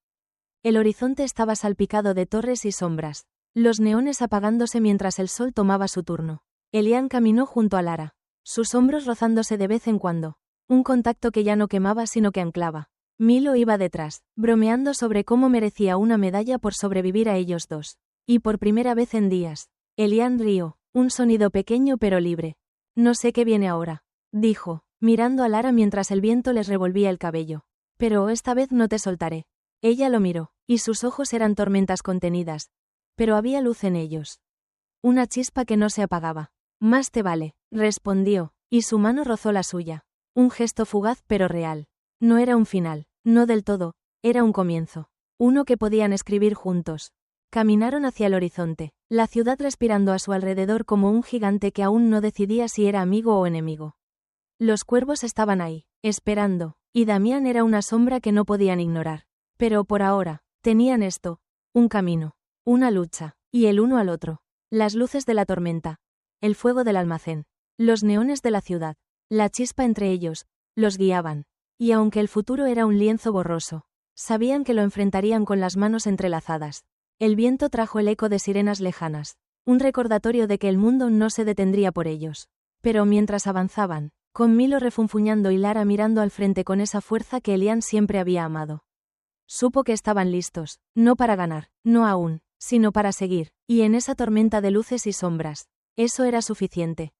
El horizonte estaba salpicado de torres y sombras, los neones apagándose mientras el sol tomaba su turno. Elian caminó junto a Lara, sus hombros rozándose de vez en cuando, un contacto que ya no quemaba sino que anclaba. Milo iba detrás, bromeando sobre cómo merecía una medalla por sobrevivir a ellos dos. Y por primera vez en días, Elian rió, un sonido pequeño pero libre. No sé qué viene ahora, dijo, mirando a Lara mientras el viento les revolvía el cabello. Pero esta vez no te soltaré. Ella lo miró, y sus ojos eran tormentas contenidas. Pero había luz en ellos. Una chispa que no se apagaba. Más te vale, respondió, y su mano rozó la suya. Un gesto fugaz pero real. No era un final, no del todo, era un comienzo. Uno que podían escribir juntos. Caminaron hacia el horizonte, la ciudad respirando a su alrededor como un gigante que aún no decidía si era amigo o enemigo. Los cuervos estaban ahí, esperando, y Damián era una sombra que no podían ignorar. Pero por ahora, tenían esto, un camino, una lucha, y el uno al otro. Las luces de la tormenta, el fuego del almacén, los neones de la ciudad, la chispa entre ellos, los guiaban. Y aunque el futuro era un lienzo borroso, sabían que lo enfrentarían con las manos entrelazadas. El viento trajo el eco de sirenas lejanas, un recordatorio de que el mundo no se detendría por ellos. Pero mientras avanzaban, con Milo refunfuñando y Lara mirando al frente con esa fuerza que Elian siempre había amado. Supo que estaban listos, no para ganar, no aún, sino para seguir, y en esa tormenta de luces y sombras, eso era suficiente.